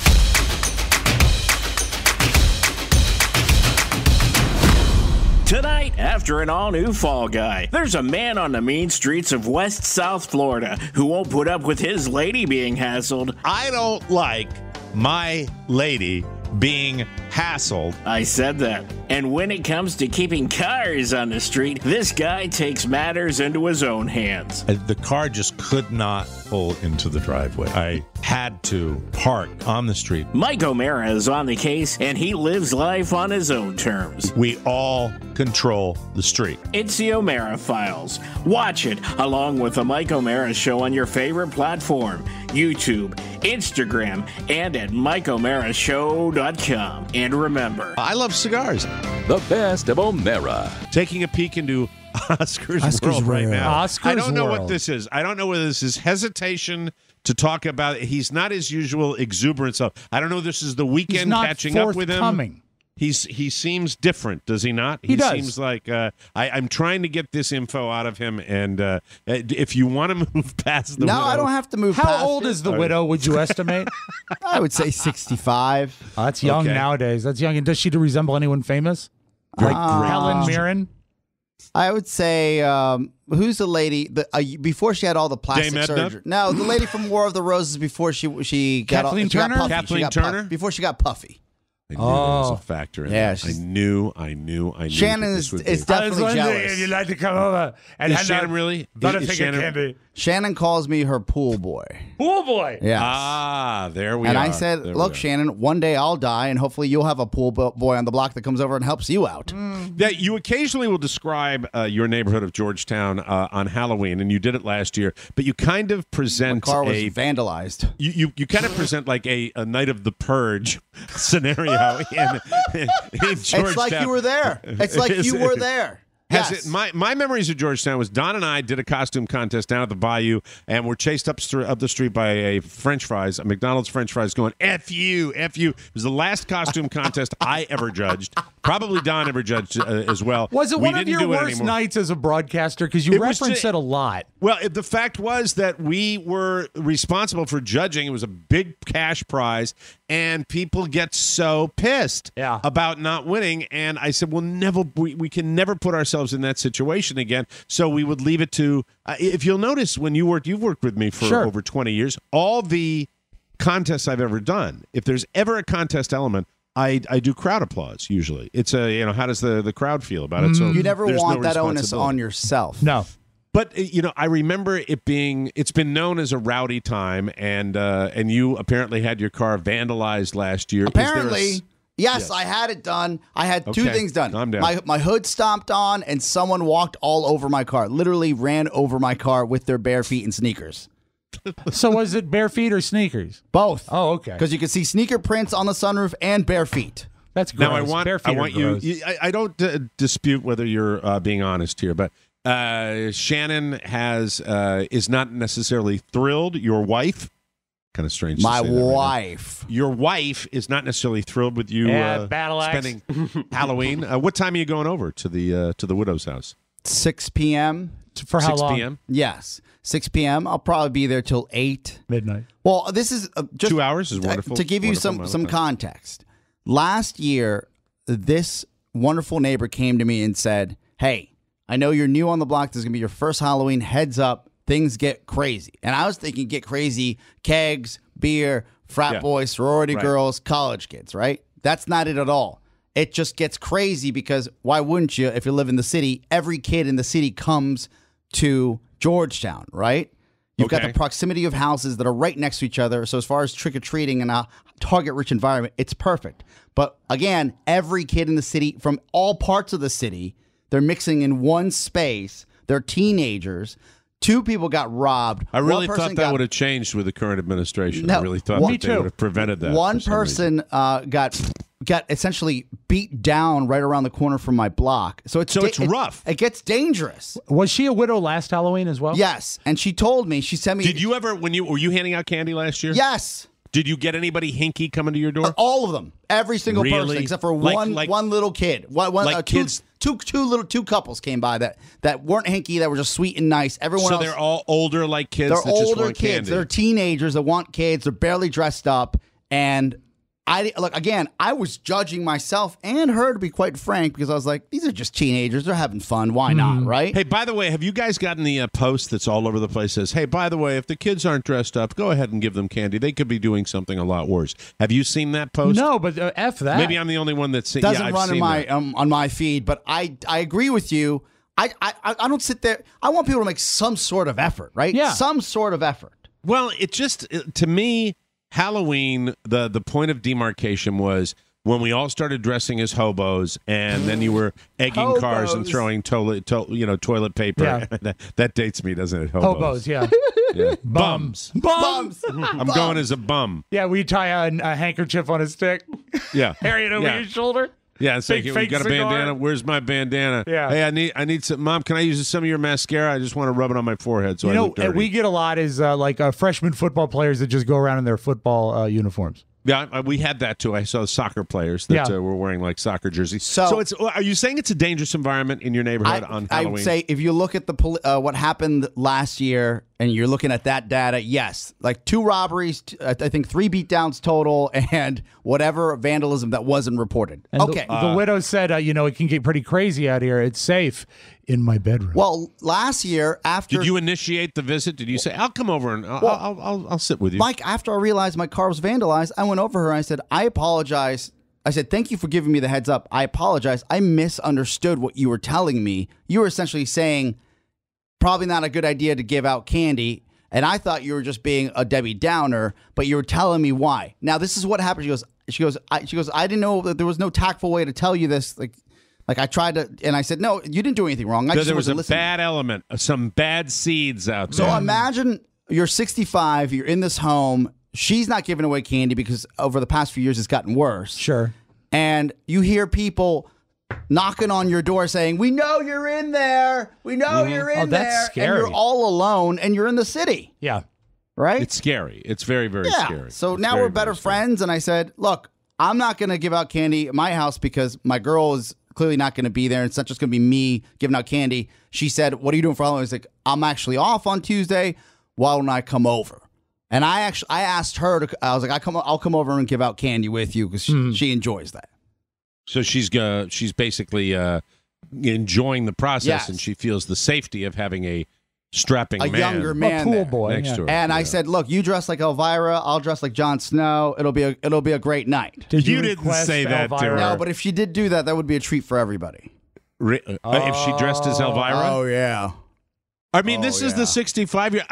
Tonight, after an all-new Fall Guy, there's a man on the mean streets of West South Florida who won't put up with his lady being hassled. I don't like my lady being hassled. I said that. And when it comes to keeping cars on the street, this guy takes matters into his own hands. The car just could not pull into the driveway. I had to park on the street. Mike O'Mara is on the case, and he lives life on his own terms. We all control the street. It's the O'Mara Files. Watch it along with the Mike O'Mara Show on your favorite platform, YouTube, Instagram, and at MikeO'MaraShow.com. And remember, I love cigars. The best of O'Mara. Taking a peek into Oscar's world right now. Oscar's I don't know world. what this is. I don't know whether this is hesitation to talk about it. He's not his usual exuberant self. I don't know if this is the weekend He's not catching up with him. forthcoming. He seems different, does he not? He does. Seems like I'm trying to get this info out of him, and if you want to move past the widow, I don't have to move. How past old it. is the widow? Would you estimate? I would say 65. Oh, that's young nowadays. That's young. And does she resemble anyone famous? Like Helen Mirren? I would say who's the lady before she had all the plastic Dame Edna? surgery? No, the lady from War of the Roses before she got Kathleen she got Turner? puffy. Kathleen She got Turner? before she got puffy. I knew there was a factor in Yeah, that. I knew. Shannon that this would is be- definitely jealous. If you'd like to come over and Is Shannon really? Not Is a Shannon- candy. Shannon calls me her pool boy. Pool boy. Yes. Ah, there we are. And I said, There we look, are. Shannon, one day I'll die, and hopefully you'll have a pool boy on the block that comes over and helps you out. That you occasionally will describe your neighborhood of Georgetown on Halloween, and you did it last year. But you kind of present My car was vandalized. You kind of present like a Night of the Purge scenario in Georgetown. It's like you were there. It's like you were there. Yes. My memories of Georgetown was Don and I did a costume contest down at the Bayou, and we're chased up the street by a McDonald's French fries, going F you, F you. It was the last costume contest I ever judged. Probably Don ever judged as well. Was it We one of didn't your do it worst anymore. nights as a broadcaster? Because you It was reference it a lot. Well, the fact was that we were responsible for judging. It was a big cash prize, and people get so pissed about not winning. And I said, we can never put ourselves in that situation again. So we would leave it to, if you'll notice, when you've worked with me for over 20 years, all the contests I've ever done, if there's ever a contest element, I do crowd applause usually. It's how does the crowd feel about it? So You never there's want no that onus responsibility. on yourself. No. But I remember it's been known as a rowdy time, and you apparently had your car vandalized last year. Apparently, yes, I had it done. I had two Okay, things done. calm down. My hood stomped on, and someone walked all over my car. Literally ran over my car with their bare feet and sneakers. So was it bare feet or sneakers? Both. Oh, okay. Because you can see sneaker prints on the sunroof and bare feet. That's gross. Now I want gross. you. I don't dispute whether you're being honest here, but Shannon is not necessarily thrilled. Your wife, kind of strange. My to say that right now. wife. Your wife is not necessarily thrilled with you battle axe. spending Halloween. What time are you going over to the widow's house? 6 p.m. For how 6 long? p.m. Yes, 6 p.m. I'll probably be there till 8. Midnight. Well, this is just 2 hours is wonderful. To give you Wonderful. some context, last year, this wonderful neighbor came to me and said, "Hey, I know you're new on the block. This is going to be your first Halloween. Heads up, things get crazy." And I was thinking get crazy, kegs, beer, frat boys, sorority girls, college kids, right? That's not it at all. It just gets crazy because why wouldn't you, if you live in the city, every kid in the city comes to Georgetown, right? You've got the proximity of houses that are right next to each other. So as far as trick-or-treating in a target-rich environment, it's perfect. But again, every kid in the city from all parts of the city, they're mixing in one space. They're teenagers. 2 people got robbed. I really One person thought that got- would have changed with the current administration. No, I really thought one- that they would have prevented that. One for some reason. person got essentially beat down right around the corner from my block. So it's rough. It gets dangerous. Was she a widow last Halloween as well? Yes, and she told me. She sent me. Did you ever were you handing out candy last year? Yes. Did you get anybody hinky coming to your door? All of them, every single person Really? except for Like- one little kid. One kids- two couples came by that weren't hinky, that were just sweet and nice. Everyone So else, they're all older, like kids. they're that just older want kids. Candy. They're teenagers that want kids. They're barely dressed up, and I was judging myself and her, to be quite frank, because I was like, these are just teenagers. They're having fun. Why not, right? Hey, by the way, have you guys gotten the post that's all over the place? Says, hey, by the way, if the kids aren't dressed up, go ahead and give them candy. They could be doing something a lot worse. Have you seen that post? No, but F that. Maybe I'm the only one that's seen. Doesn't I've run in seen my that. on my feed, but I agree with you. I don't sit there. I want people to make some sort of effort, right? Yeah. Some sort of effort. Well, to me, Halloween, the point of demarcation was when we all started dressing as hobos, and then you were egging cars and Hobos. throwing toilet paper. Yeah. that dates me, doesn't it? Hobos, yeah. Yeah. Bums. Bums. I'm going as a bum. Yeah, we tie a handkerchief on a stick, Yeah. carry it over Yeah. your shoulder. Yeah, it's like, Big you fake got a cigar. bandana? Where's my bandana? Yeah. Hey, I need some. Mom, can I use some of your mascara? I just want to rub it on my forehead so You I know, look dirty. we get a lot is freshman football players that just go around in their football uniforms. Yeah, we had that too. I saw soccer players that were wearing like soccer jerseys. So it's. Are you saying it's a dangerous environment in your neighborhood on Halloween? I would say if you look at the what happened last year and you're looking at that data, yes, like 2 robberies, I think 3 beatdowns total, and whatever vandalism that wasn't reported. And okay. The widow said, it can get pretty crazy out here. It's safe in my bedroom. Well, last year after. Did you initiate the visit? Did you say, I'll come over and I'll sit with you? Mike, after I realized my car was vandalized, I went over her and I said, I apologize. I said, thank you for giving me the heads up. I apologize. I misunderstood what you were telling me. You were essentially saying probably not a good idea to give out candy. And I thought you were just being a Debbie Downer, but you were telling me why. Now, this is what happened. She goes, I didn't know that there was no tactful way to tell you this. Like I tried to, and I said, no, you didn't do anything wrong. There was a bad element, some bad seeds out there. So imagine you're 65, you're in this home. She's not giving away candy because over the past few years it's gotten worse. Sure. And you hear people knocking on your door saying, we know you're in there. We know you're in there. That's scary. And you're all alone and you're in the city. Yeah. Right? It's scary. It's very, very scary. So it's now we're better friends. And I said, look, I'm not going to give out candy at my house because my girl is clearly not going to be there. It's not just going to be me giving out candy. She said, what are you doing for Halloween? I was like, I'm actually off on Tuesday. Why don't I come over? And I asked her to. I was like, I'll come over and give out candy with you because she enjoys that. So she's basically enjoying the process, and she feels the safety of having a strapping younger man, a cool boy next to her. And I said, look, you dress like Elvira, I'll dress like Jon Snow. It'll be a great night. You didn't say that to her. No, but if she did do that, that would be a treat for everybody. If she dressed as Elvira? Oh yeah. I mean, this is the 65-year.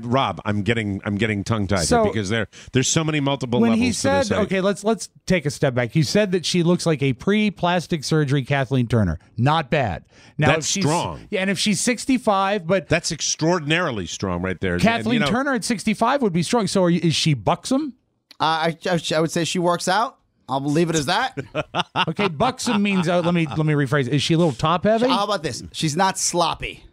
Rob, I'm getting tongue-tied here because there's so many multiple levels. When he said, to this. okay, let's take a step back. He said that she looks like a pre-plastic surgery Kathleen Turner. Not bad. Now, that's strong. Yeah, and if she's 65, but that's extraordinarily strong right there. Kathleen Turner at 65 would be strong. So is she buxom? I would say she works out. I'll leave it as that. Okay, buxom means let me rephrase. Is she a little top heavy? How about this? She's not sloppy.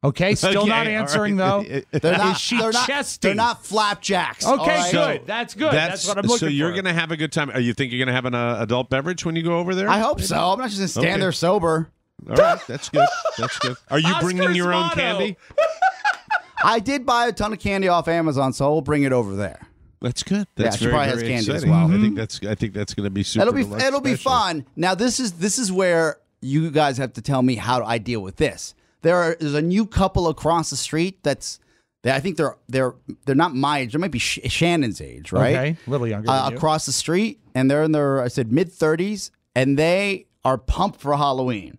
Okay, still not answering though. Is she chesty? They're not flapjacks. Okay, good. That's good. That's what I'm looking for. So you're going to have a good time. You think you're going to have an adult beverage when you go over there? I hope so. I'm not just going to stand there sober. All right, that's good. That's good. Are you bringing your own candy? I did buy a ton of candy off Amazon, so we'll bring it over there. That's good. That's she probably has candy exciting. as well. I think that's going to be super. It'll be fun. Now this is where you guys have to tell me how I deal with this. There's a new couple across the street I think they're not my age. They might be Shannon's age, right? Okay, a little younger than you. Across the street, and they're in their mid-30s, and they are pumped for Halloween.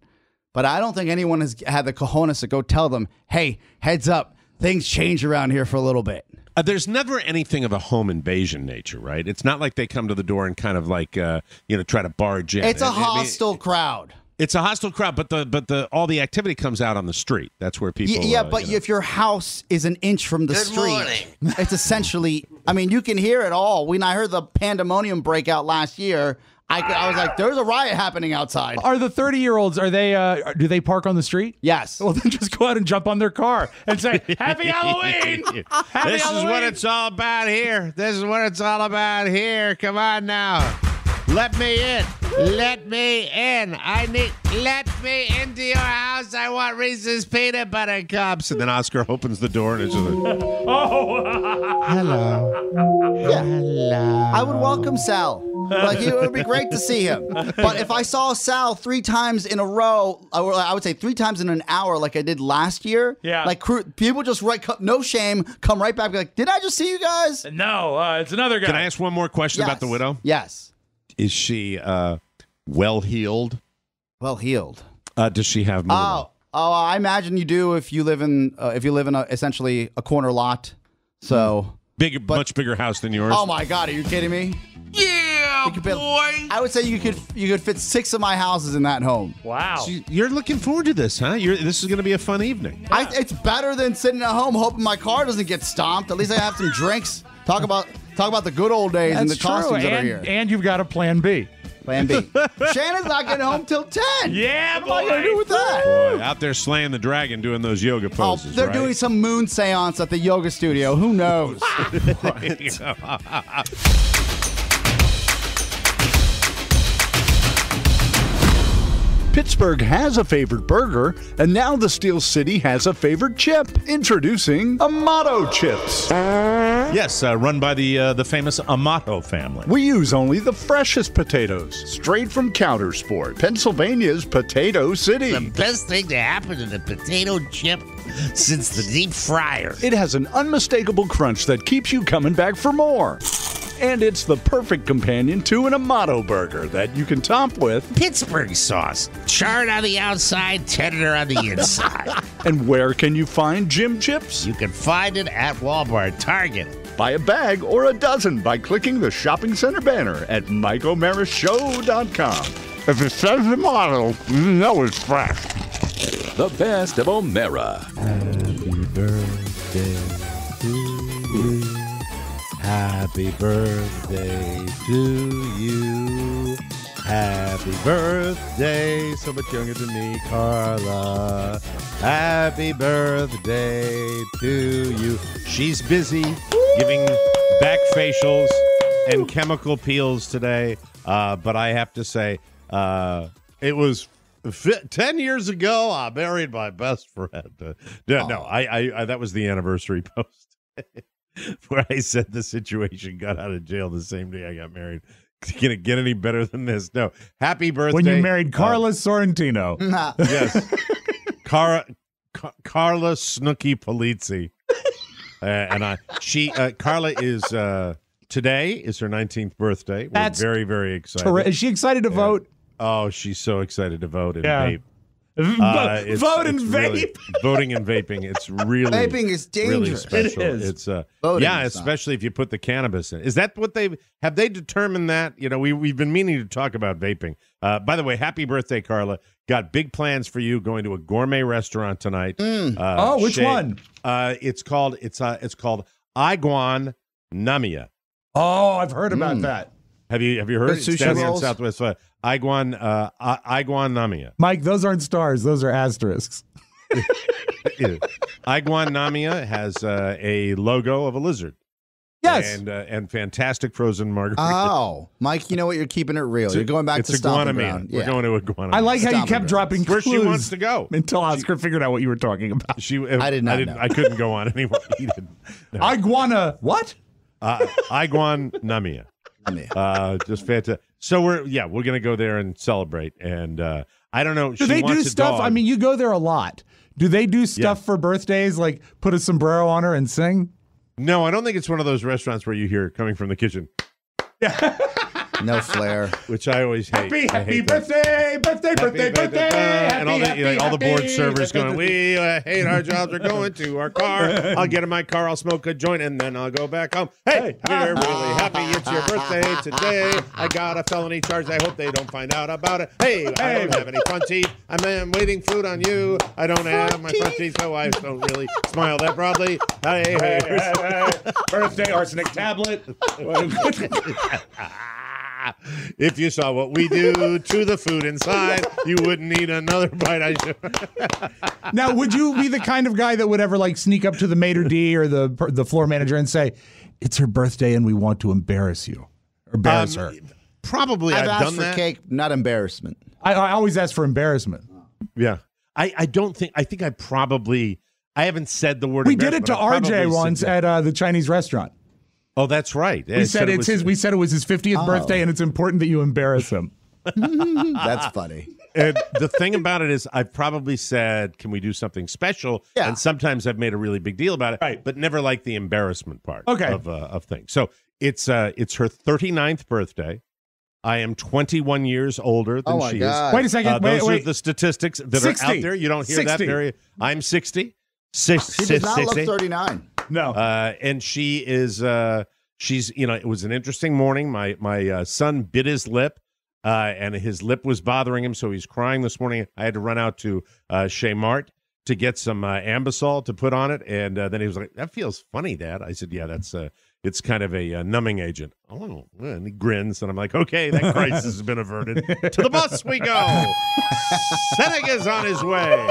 But I don't think anyone has had the cojones to go tell them, hey, heads up, things change around here for a little bit. There's never anything of a home invasion nature, right? It's not like they come to the door and kind of like try to barge in. It's a hostile crowd. It's a hostile crowd, but all the activity comes out on the street. That's where people. If your house is an inch from the street, it's essentially. I mean, you can hear it all. When I heard the pandemonium break out last year, I was like, "There's a riot happening outside." Are the 30-year-olds? Are they? Do they park on the street? Yes. Well, then just go out and jump on their car and say, "Happy Halloween!" This is what it's all about here. This is what it's all about here. Come on now. Let me in. Let me in. Let me into your house. I want Reese's peanut butter cups. And then Oscar opens the door and it's just like, hello. Yeah. Hello. I would welcome Sal. Like, it would be great to see him. But if I saw Sal 3 times in a row, I would say 3 times in an hour like I did last year, like people just no shame, come right back and be like, did I just see you guys? No, it's another guy. Can I ask one more question about the widow? Yes. Is she well-heeled? Well-heeled. Does she have money? Oh, I imagine you do if you live in essentially a corner lot. So much bigger house than yours. Oh my God, are you kidding me? Yeah, boy. I would say you could fit 6 of my houses in that home. Wow. You're looking forward to this, huh? This is going to be a fun evening. It's better than sitting at home hoping my car doesn't get stomped. At least I have some drinks. Talk about the good old days and the costumes that are here. And you've got a plan B. Plan B. Shannon's not getting home till 10. Yeah, what am I going to do with that? Boy, out there slaying the dragon doing those yoga poses. They're doing some moon seance at the yoga studio. Who knows? Pittsburgh has a favorite burger, and now the Steel City has a favorite chip. Introducing Amato Chips. Yes, run by the famous Amato family. We use only the freshest potatoes, straight from Countersport, Pennsylvania's Potato City. The best thing to happen to the potato chip since the deep fryer. It has an unmistakable crunch that keeps you coming back for more. And it's the perfect companion to an Amato burger that you can top with Pittsburgh sauce. Charred on the outside, tender on the inside. And where can you find Jim Chips? You can find it at Walmart, Target. Buy a bag or a dozen by clicking the shopping center banner at MikeOMaraShow.com. If it says Amato, you know it's fresh. The best of O'Mara. Happy birthday to you. Happy birthday to you. Happy birthday, so much younger than me, Carla. Happy birthday to you. She's busy giving back facials and chemical peels today, but I have to say, it was 10 years ago. I married my best friend. No, I that was the anniversary post where I said the situation got out of jail the same day I got married. Can it get any better than this? No. Happy birthday. When you married Carla Sorrentino. Yes. Carla Snooky Polizzi. Carla is, today is her 19th birthday. We're That's very, very excited. Is she excited to vote? Oh, she's so excited to vote and Yeah. vape. Vote and vape. Really, voting and vaping. It's really Vaping is dangerous. Really special. It is. It's Voting yeah, is especially if you put the cannabis in. Is that what they determined that? You know, we've been meaning to talk about vaping. By the way, happy birthday, Carla. Got big plans for you going to a gourmet restaurant tonight. Which one? It's called Iguan Namia. Oh, I've heard about that. Have you heard? Sushi It's down here in rolls? Southwest. Iguan Namia. Mike, those aren't stars. Those are asterisks. Iguan Namia has a logo of a lizard. Yes. And fantastic frozen margarita. Oh, Mike, you know what? You're keeping it real. You're going back to stomping ground. We're going to Iguana. I like how you Stomping kept grounds. dropping Where clues she wants to go. until Oscar figured out what you were talking about. I did not know. I couldn't go on anymore. He didn't. No. Iguana what? Iguan Namia. Just fantastic. So we're going to go there and celebrate. And I don't know. Do they do stuff? Dog. I mean, you go there a lot. Do they do stuff for birthdays, like put a sombrero on her and sing? No, I don't think it's one of those restaurants where you hear coming from the kitchen. No flair. Which I always hate. Happy birthday, birthday. And all the board servers going, we hate our jobs. We're going to our car. I'll get in my car. I'll smoke a joint, and then I'll go back home. Hey, we're really happy it's your birthday today. I got a felony charge. I hope they don't find out about it. Hey, I don't have any front teeth. I'm waiting food on you. I don't have my front teeth, so I don't really smile that broadly. Hey. Birthday arsenic tablet. If you saw what we do to the food inside, you wouldn't need another bite. Now, would you be the kind of guy that would ever like sneak up to the maitre d' or the floor manager and say, "It's her birthday and we want to embarrass you," or embarrass her? Probably, I've asked done for that. cake, not embarrassment. I always ask for embarrassment. Yeah, I don't think. I think I haven't said the word. We did it to RJ once at the Chinese restaurant. Oh, that's right. We said it's his. We said it was his 50th birthday, and it's important that you embarrass him. That's funny. And the thing about it is, I've probably said, "Can we do something special?" Yeah. And sometimes I've made a really big deal about it, Right. but never like the embarrassment part. Okay. Of things. So it's her 39th birthday. I am 21 years older than my she God. is. Wait a second. Those Wait. are the statistics that 60. are out there. You don't hear that 60. very. I'm 60. She does not look 39. No. And she is. She's. It was an interesting morning. My son bit his lip. And his lip was bothering him, so he's crying this morning. I had to run out to Chez Mart to get some Ambisol to put on it, and then he was like, "That feels funny, Dad." I said, "Yeah, that's it's kind of a numbing agent." Oh, and he grins, and I'm like, "Okay, that crisis has been averted." To the bus we go. Senega's on his way.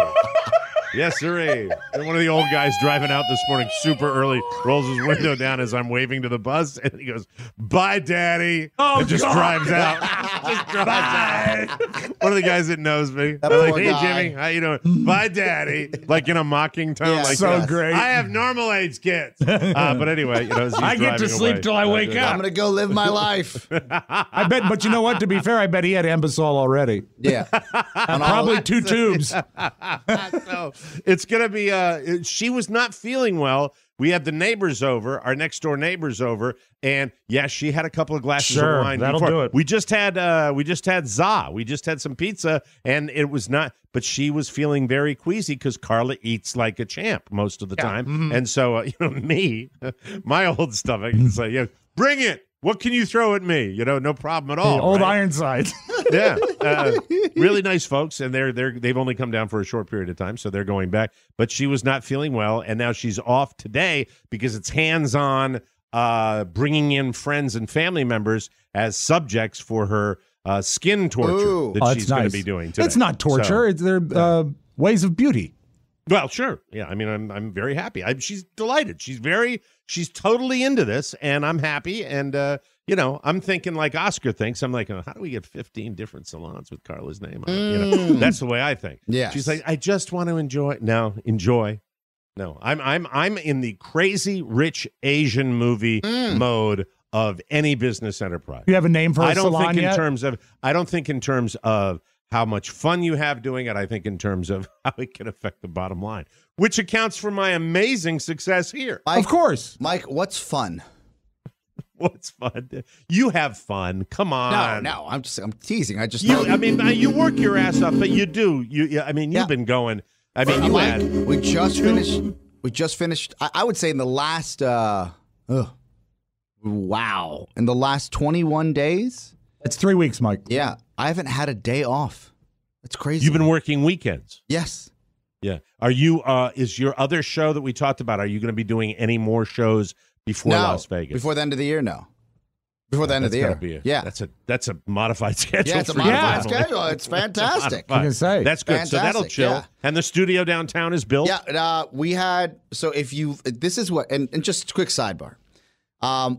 Yes, sirree. And one of the old guys driving out this morning super early rolls his window down as I'm waving to the bus, and he goes, "Bye, Daddy," and just drives out. One of the guys that knows me. That I'm like, poor hey, guy. Jimmy, how you doing? Bye, Daddy. Like in a mocking tone. Yeah, like so that. great. I have normal age kids. But anyway, as he's I get to driving sleep away. till I wake up. I'm gonna go live my life. I bet, but you know what? To be fair, I bet he had Ambisol already. Yeah, Probably 2 tubes. So it's gonna be. She was not feeling well. We had the neighbors over, our next door neighbors over, and yeah, she had a couple of glasses Sure, of wine. that'll before. do it. We just had za. We just had some pizza, and it was not. But she was feeling very queasy because Carla eats like a champ most of the time, Mm-hmm. and so me, my old stomach, can say, yeah, bring it. What can you throw at me? No problem at all. The old right? Ironside. Yeah, really nice folks, and they've only come down for a short period of time, so they're going back. But she was not feeling well, and now she's off today because it's hands-on, bringing in friends and family members as subjects for her skin torture that she's going to be doing today. It's not torture. They're ways of beauty. Well, sure. Yeah, I mean, I'm very happy. She's delighted. She's totally into this, and I'm happy. And I'm thinking like Oscar thinks. I'm like, how do we get 15 different salons with Carla's name on it? That's the way I think. Yeah. She's like, I just want to enjoy. No, enjoy. No, I'm in the crazy rich Asian movie mode of any business enterprise. You have a name for a I don't salon think yet? I don't think in terms of how much fun you have doing it. I think in terms of how it can affect the bottom line, which accounts for my amazing success here. Mike, of course. Mike, what's fun? What's fun? You have fun. Come on. No, I'm teasing. You work your ass off, but you do. You've been going. Mike, we just finished. I would say in the last. In the last 21 days. It's 3 weeks, Mike. Yeah, I haven't had a day off. That's crazy. You've been working weekends. Yes. Yeah. Are you? Is your other show that we talked about? Are you going to be doing any more shows before Las Vegas? Before the end of the year, no. Before the end of the year. Yeah. That's a modified schedule. Yeah, it's a modified schedule. It's fantastic. I can say that's good. Fantastic, So that'll chill. yeah. And the studio downtown is built. Yeah, we had. So this is what, and just a quick sidebar.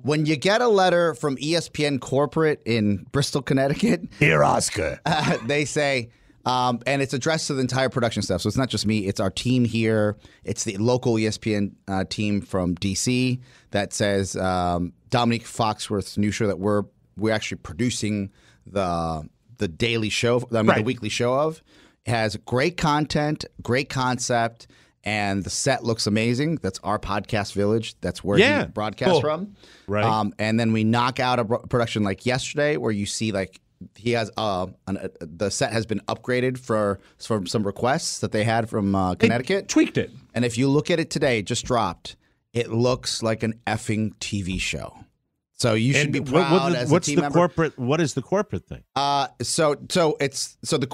When you get a letter from ESPN corporate in Bristol, Connecticut, Here, Oscar. they say, and it's addressed to the entire production staff. So it's not just me; it's our team here. It's the local ESPN team from DC that says Dominique Foxworth's new show that we're actually producing the daily show. The weekly show of. It has great content, great concept. And the set looks amazing. That's our podcast village. That's where he broadcasts from. Right. And then we knock out a production like yesterday where you see like he has the set has been upgraded for some requests that they had from Connecticut. They tweaked it. And if you look at it today, it just dropped. It looks like an effing TV show. So you should be proud as a team member. What is the corporate thing? So the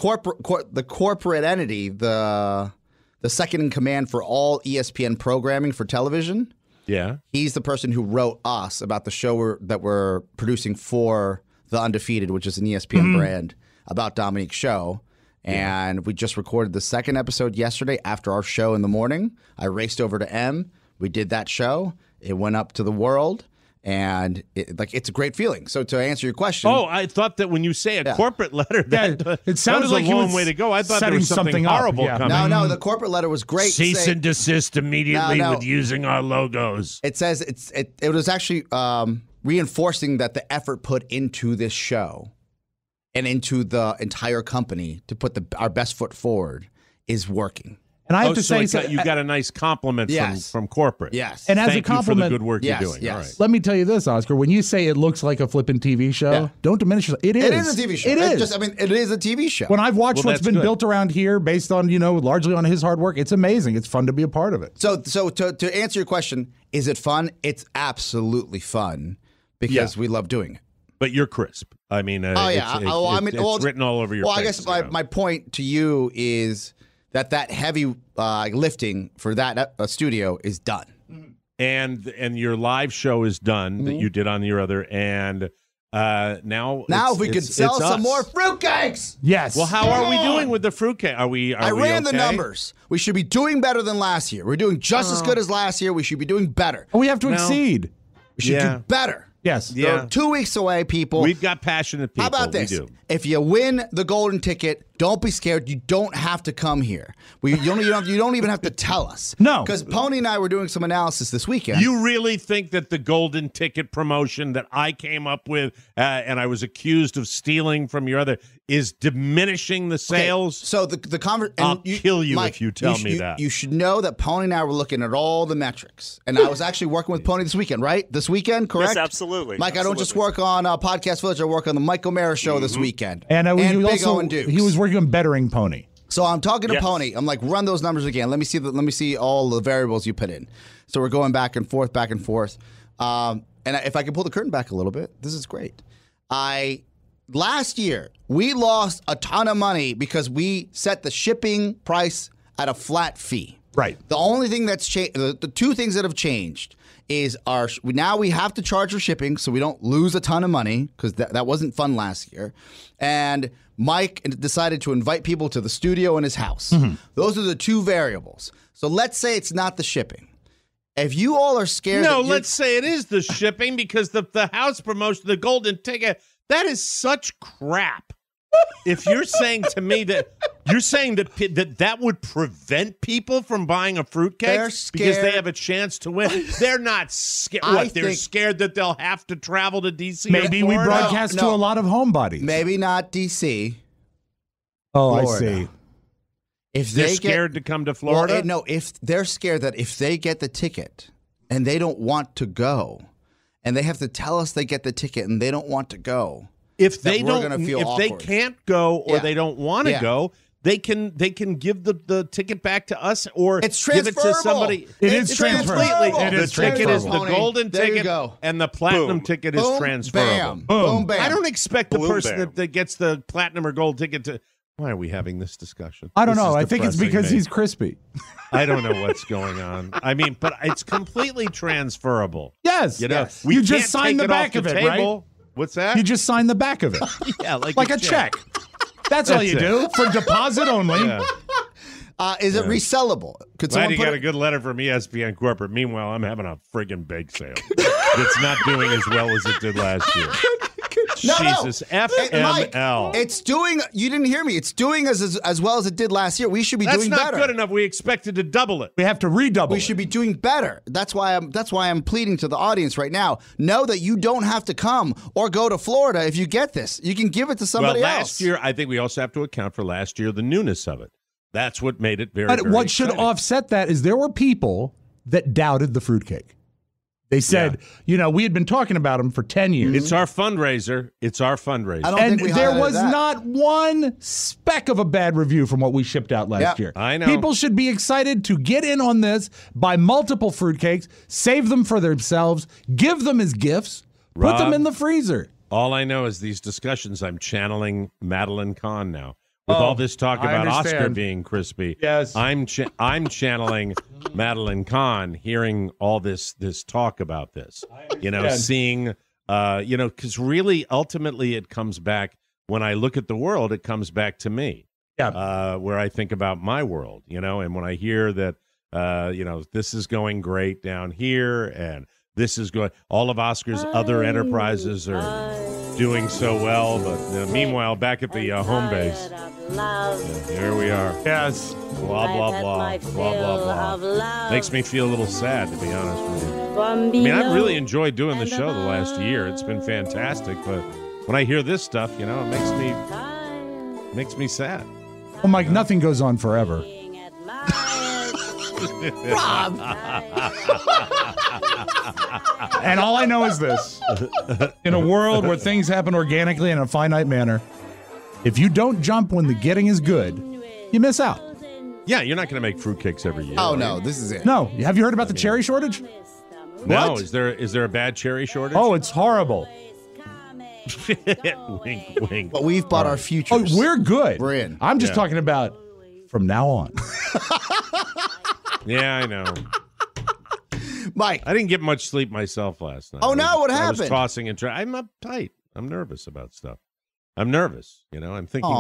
corporate entity, the second in command for all ESPN programming for television. Yeah. He's the person who wrote us about the show that we're producing for The Undefeated, which is an ESPN brand, about Dominique's show. And we just recorded the second episode yesterday after our show in the morning. I raced over to M. We did that show. It went up to the world. And it's a great feeling. So to answer your question, I thought that when you say a corporate letter, it sounded like a long way to go. I thought there was something horrible coming. No, the corporate letter was great. Cease and desist immediately with using our logos. It says it was actually reinforcing that the effort put into this show and into the entire company to put our best foot forward is working. And I have to say, you got a nice compliment from corporate. Yes. And as Thank a compliment, you for the good work you're doing. Yes. All right. Let me tell you this, Oscar. When you say it looks like a flippin' TV show, don't diminish it. It is. It is a TV show. It is. It is a TV show. When I've watched what's been built around here based on, largely on his hard work, it's amazing. It's fun to be a part of it. So to answer your question, is it fun? It's absolutely fun because we love doing it. But you're crisp. I mean, it's written all over your face. Well, I guess my point to you is that heavy lifting for that studio is done. And your live show is done that you did on your other, and now if we could sell some more fruitcakes. Yes. Well, how are we doing with the fruitcake? I ran the numbers. We should be doing better than last year. We're doing just as good as last year. We should be doing better. We have to exceed. We should do better. Yes. They're 2 weeks away, people. We've got passionate people. How about this? We do. If you win the golden ticket, don't be scared. You don't have to come here. You don't even have to tell us. No. Because Pony and I were doing some analysis this weekend. You really think that the golden ticket promotion that I came up with and I was accused of stealing from your other is diminishing the sales? Okay, so the I'll kill you, Mike, if you tell me that. You should know that Pony and I were looking at all the metrics. And I was actually working with Pony this weekend, right? This weekend, correct? Yes, absolutely. Mike, I don't just work on Podcast Village. I work on the Mike O'Mara Show this weekend. And, Big O and Dukes. he was working on bettering Pony. So I'm talking to Pony. I'm like, run those numbers again. Let me see all the variables you put in. So we're going back and forth. And if I can pull the curtain back a little bit, this is great. Last year, we lost a ton of money because we set the shipping price at a flat fee. Right. The only thing that's changed, the two things that have changed is now we have to charge for shipping so we don't lose a ton of money because that wasn't fun last year. And Mike decided to invite people to the studio in his house. Mm-hmm. Those are the two variables. So let's say it's not the shipping. If you all are scared... No, let's say it is the shipping because the house promotion, the golden ticket, that is such crap. If you're saying to me that that would prevent people from buying a fruitcake because they have a chance to win, they're not scared. They're scared that they'll have to travel to D.C. Maybe we broadcast to a lot of homebodies. Maybe not D.C. Oh, Florida. I see. If they're scared to come to Florida? Well, if they're scared that if they get the ticket and they don't want to go, and they have to tell us they get the ticket and they don't want to go. If they awkward. can't go or they don't want to go, they can give the ticket back to us or give it to somebody. It's transferable. The ticket is the golden ticket and the platinum ticket is transferable. Boom, bam. I don't expect the person that gets the platinum or gold ticket to. Why are we having this discussion? I don't know. I think it's because he's crispy. I don't know what's going on. I mean, but it's completely transferable. Yes. We just sign the back of it, right? What's that? You just sign the back of it. Yeah, like a check. That's all you do for deposit only. Yeah. Is it resellable? Glad you got a good letter from ESPN Corporate. Meanwhile, I'm having a friggin' bake sale. It's not doing as well as it did last year. Jesus, FML. Mike, it's doing. You didn't hear me. It's doing as well as it did last year. We should be doing better. That's not good enough. We expected to double it. We have to redouble. We should be doing better. That's why I'm pleading to the audience right now. Know that you don't have to come or go to Florida if you get this. You can give it to somebody else. Last year, I think we also have to account for last year the newness of it. That's what made it very. But what exciting. should offset that is there were people that doubted the fruitcake. They said, we had been talking about them for 10 years. It's our fundraiser. And there was not one speck of a bad review from what we shipped out last year. I know. People should be excited to get in on this, buy multiple fruitcakes, save them for themselves, give them as gifts, put them in the freezer. All I know is these discussions, I'm channeling Madeline Kahn now. With all this talk about Oscar being crispy, yes, I'm channeling Madeline Kahn, hearing all this talk about this. Seeing, because really, ultimately, it comes back when I look at the world. It comes back to me, where I think about my world. And when I hear that, this is going great down here, and this is going. All of Oscar's other enterprises are doing so well, but meanwhile, back at the home base, here we are. Yes. Blah, blah, blah. Blah, blah, blah. Makes me feel a little sad, to be honest with you. I mean, I've really enjoyed doing the show the last year. It's been fantastic, but when I hear this stuff, it makes me sad. Well, Mike, nothing goes on forever. Rob. And all I know is this. In a world where things happen organically in a finite manner, if you don't jump when the getting is good, you miss out. Yeah, you're not going to make fruitcakes every year. Oh, no, this is it. No. Have you heard about the cherry shortage? No. What? Is there a bad cherry shortage? Oh, it's horrible. Wink, wink. But we've bought our futures. Oh, we're good. We're in. I'm just talking about from now on. Yeah, I know. Mike. I didn't get much sleep myself last night. Oh, no, what happened? I was tossing and I'm uptight. I'm nervous about stuff. I'm nervous. I'm thinking,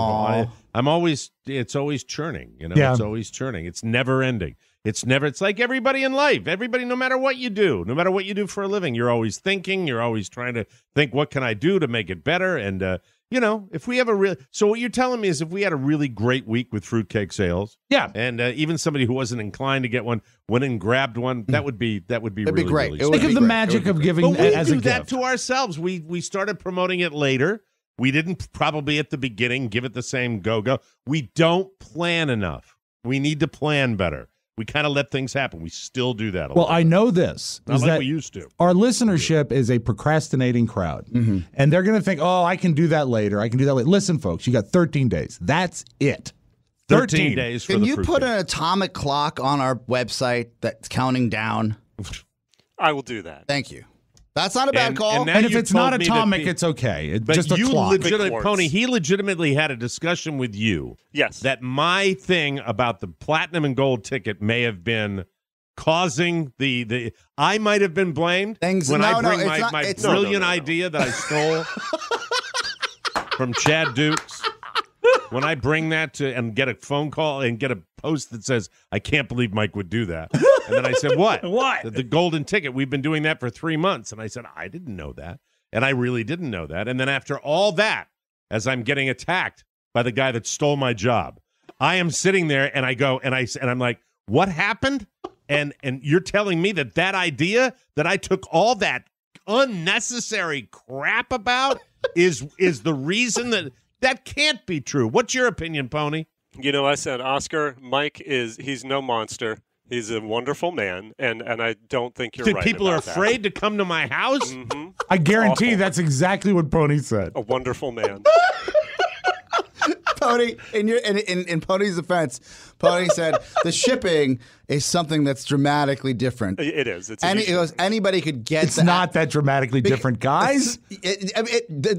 it's always churning. It's always churning. It's never ending. It's like everybody in life. Everybody, no matter what you do for a living, you're always thinking. You're always trying to think, what can I do to make it better? And, if we have so what you're telling me is if we had a really great week with fruitcake sales, yeah, and even somebody who wasn't inclined to get one went and grabbed one, that would be It'd really, be great. really Think of the magic of giving but we as a do that gift. to ourselves. We started promoting it later. We didn't probably at the beginning give it the same go. We don't plan enough. We need to plan better. We kind of let things happen. We still do that a lot. Well, I know this. Not is like that we used to. Our listenership is a procrastinating crowd. And they're going to think, I can do that later. Listen, folks, you got 13 days. That's it. 13 days for Can the you fruit put cake. an atomic clock on our website that's counting down? I will do that. Thank you. That's not a bad call. now And if you it's not told me that atomic, it's okay. It's But just a you clock. Pony, he legitimately had a discussion with you. Yes. That my thing about the platinum and gold ticket may have been causing the I might have been blamed when I bring my brilliant idea that I stole from Chad Dukes. When I bring that and get a phone call and get a post that says, I can't believe Mike would do that. And then I said, what? What? The golden ticket. We've been doing that for 3 months. And I said, I didn't know that. And I really didn't know that. And then after all that, as I'm getting attacked by the guy that stole my job, I am sitting there and I go and I'm like, what happened? And you're telling me that idea that I took all that unnecessary crap about is the reason that can't be true. What's your opinion, Pony? I said, Oscar, Mike he's no monster. He's a wonderful man, and I don't think you're right. People are about afraid to come to my house? Mm-hmm. I guarantee that's exactly what Pony said. A wonderful man. Pony, in Pony's defense, Pony said the shipping is something that's dramatically different. It is. It's he goes, anybody could get. It's not that dramatically different, guys. It's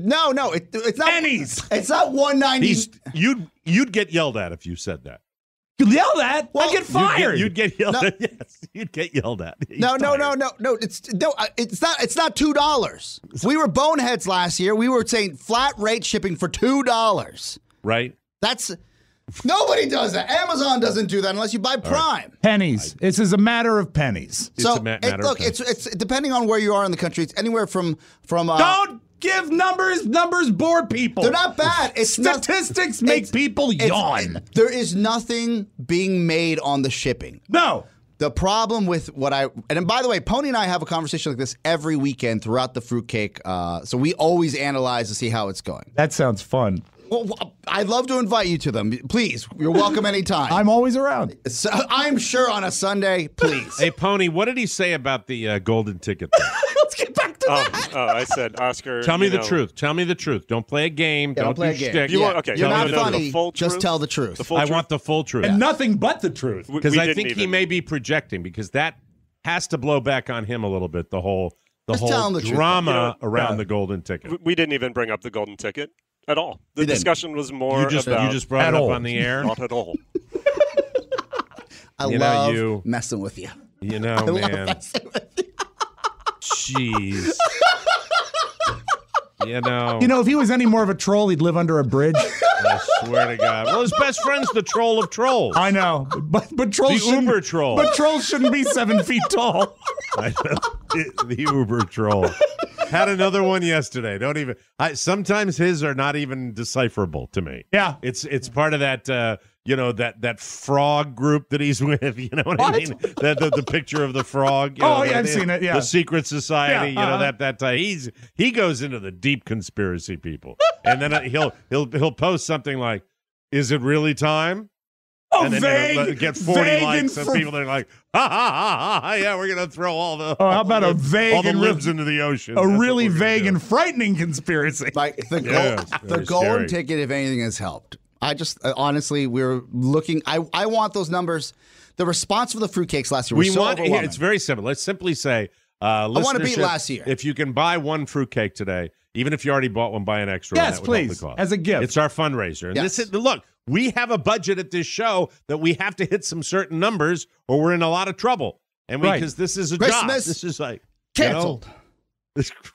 not pennies. It's not $1.90. You'd get yelled at if you said that. You yelled at? I get fired. You'd get yelled at. Yes, you'd get yelled at. No. It's not $2. We were boneheads last year. We were saying flat rate shipping for $2. Right. Nobody does that. Amazon doesn't do that unless you buy Prime. Pennies. This is a matter of pennies. It's depending on where you are in the country. It's anywhere from. Don't give numbers. Numbers bore people. They're not bad. Statistics make people yawn. There is nothing being made on the shipping. No. The problem with and by the way, Pony and I have a conversation like this every weekend throughout the fruitcake. So we always analyze to see how it's going. That sounds fun. Well, I'd love to invite you to them. Please, you're welcome anytime. I'm always around. So, I'm sure on a Sunday, please. Hey, Pony, what did he say about the golden ticket? Let's get back to that. I said, Oscar, tell me the truth. Tell me the truth. Don't play a game. Yeah, don't play do a game. shtick. You're not funny. The full just truth? tell the truth. I want the full truth. And nothing but the truth. Because I think he may be projecting, because that has to blow back on him a little bit, the whole drama around the golden ticket. We didn't even bring up the golden ticket at all. The discussion was more You just brought it up on the air? Not at all. I love messing with you. You know, I man. love messing with you. Jeez. You know, if he was any more of a troll, he'd live under a bridge. I swear to God. Well, his best friend's the troll of trolls. I know, but trolls the Uber troll. But trolls shouldn't be 7 feet tall. I know. The Uber troll. Had another one yesterday. Sometimes his are not even decipherable to me. Yeah, it's part of that. That frog group that he's with. You know what I mean? The picture of the frog. I've seen it. Yeah, the secret society. Yeah, that he goes into the deep conspiracy people, and then he'll post something like, "Is it really time?" And then he'll get 40 likes, and people are like, "Ha ha ha ha! Yeah, we're gonna throw all the how about a vague all the libs into the ocean? A really vague and frightening conspiracy. Like the golden ticket, if anything, has helped. I just honestly, we're looking. I want those numbers. The response for the fruitcakes last year was so overwhelming. It's very simple. Let's simply say, I want to beat last year. If you can buy one fruitcake today, even if you already bought one, buy an extra. Yes, one. That would help please, the cause. as a gift. It's our fundraiser. And look, we have a budget at this show that we have to hit some certain numbers, or we're in a lot of trouble. And because this is a job, this is like canceled.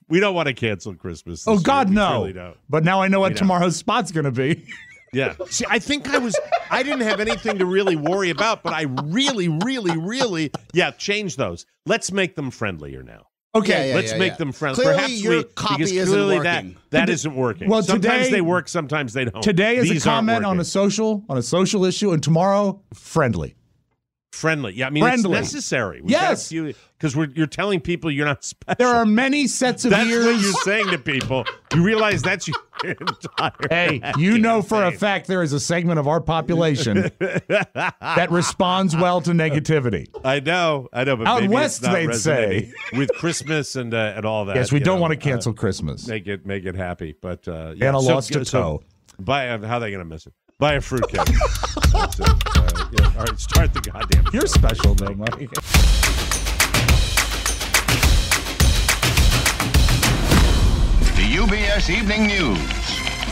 We don't want to cancel Christmas. Oh God, year. no! Really don't. But now I know what tomorrow's spot's going to be. Yeah. See, I think I didn't have anything to really worry about, but I really, change those. Let's make them friendlier now. Okay, let's make them friendly. Clearly, Perhaps your copy because isn't clearly working. that isn't working. Well, sometimes today- they work, sometimes they don't. Today is These a aren't comment on working. a social issue, and tomorrow, friendly. Friendly. Yeah, I mean, Friendly. it's necessary. Yes. Because you're telling people you're not special. There are many sets of That's ears. what you're saying to people. You realize that's your entire Hey, you know for a fact there is a segment of our population that responds well to negativity. I know, but Out maybe west, it's not they'd say. with Christmas and all that. Yes, we don't want to cancel Christmas. Make it happy, but Anna lost a toe. Buy how are they going to miss it? Buy a fruitcake. That's it. All right, start the goddamn. You're special, though, Mike. The UBS Evening News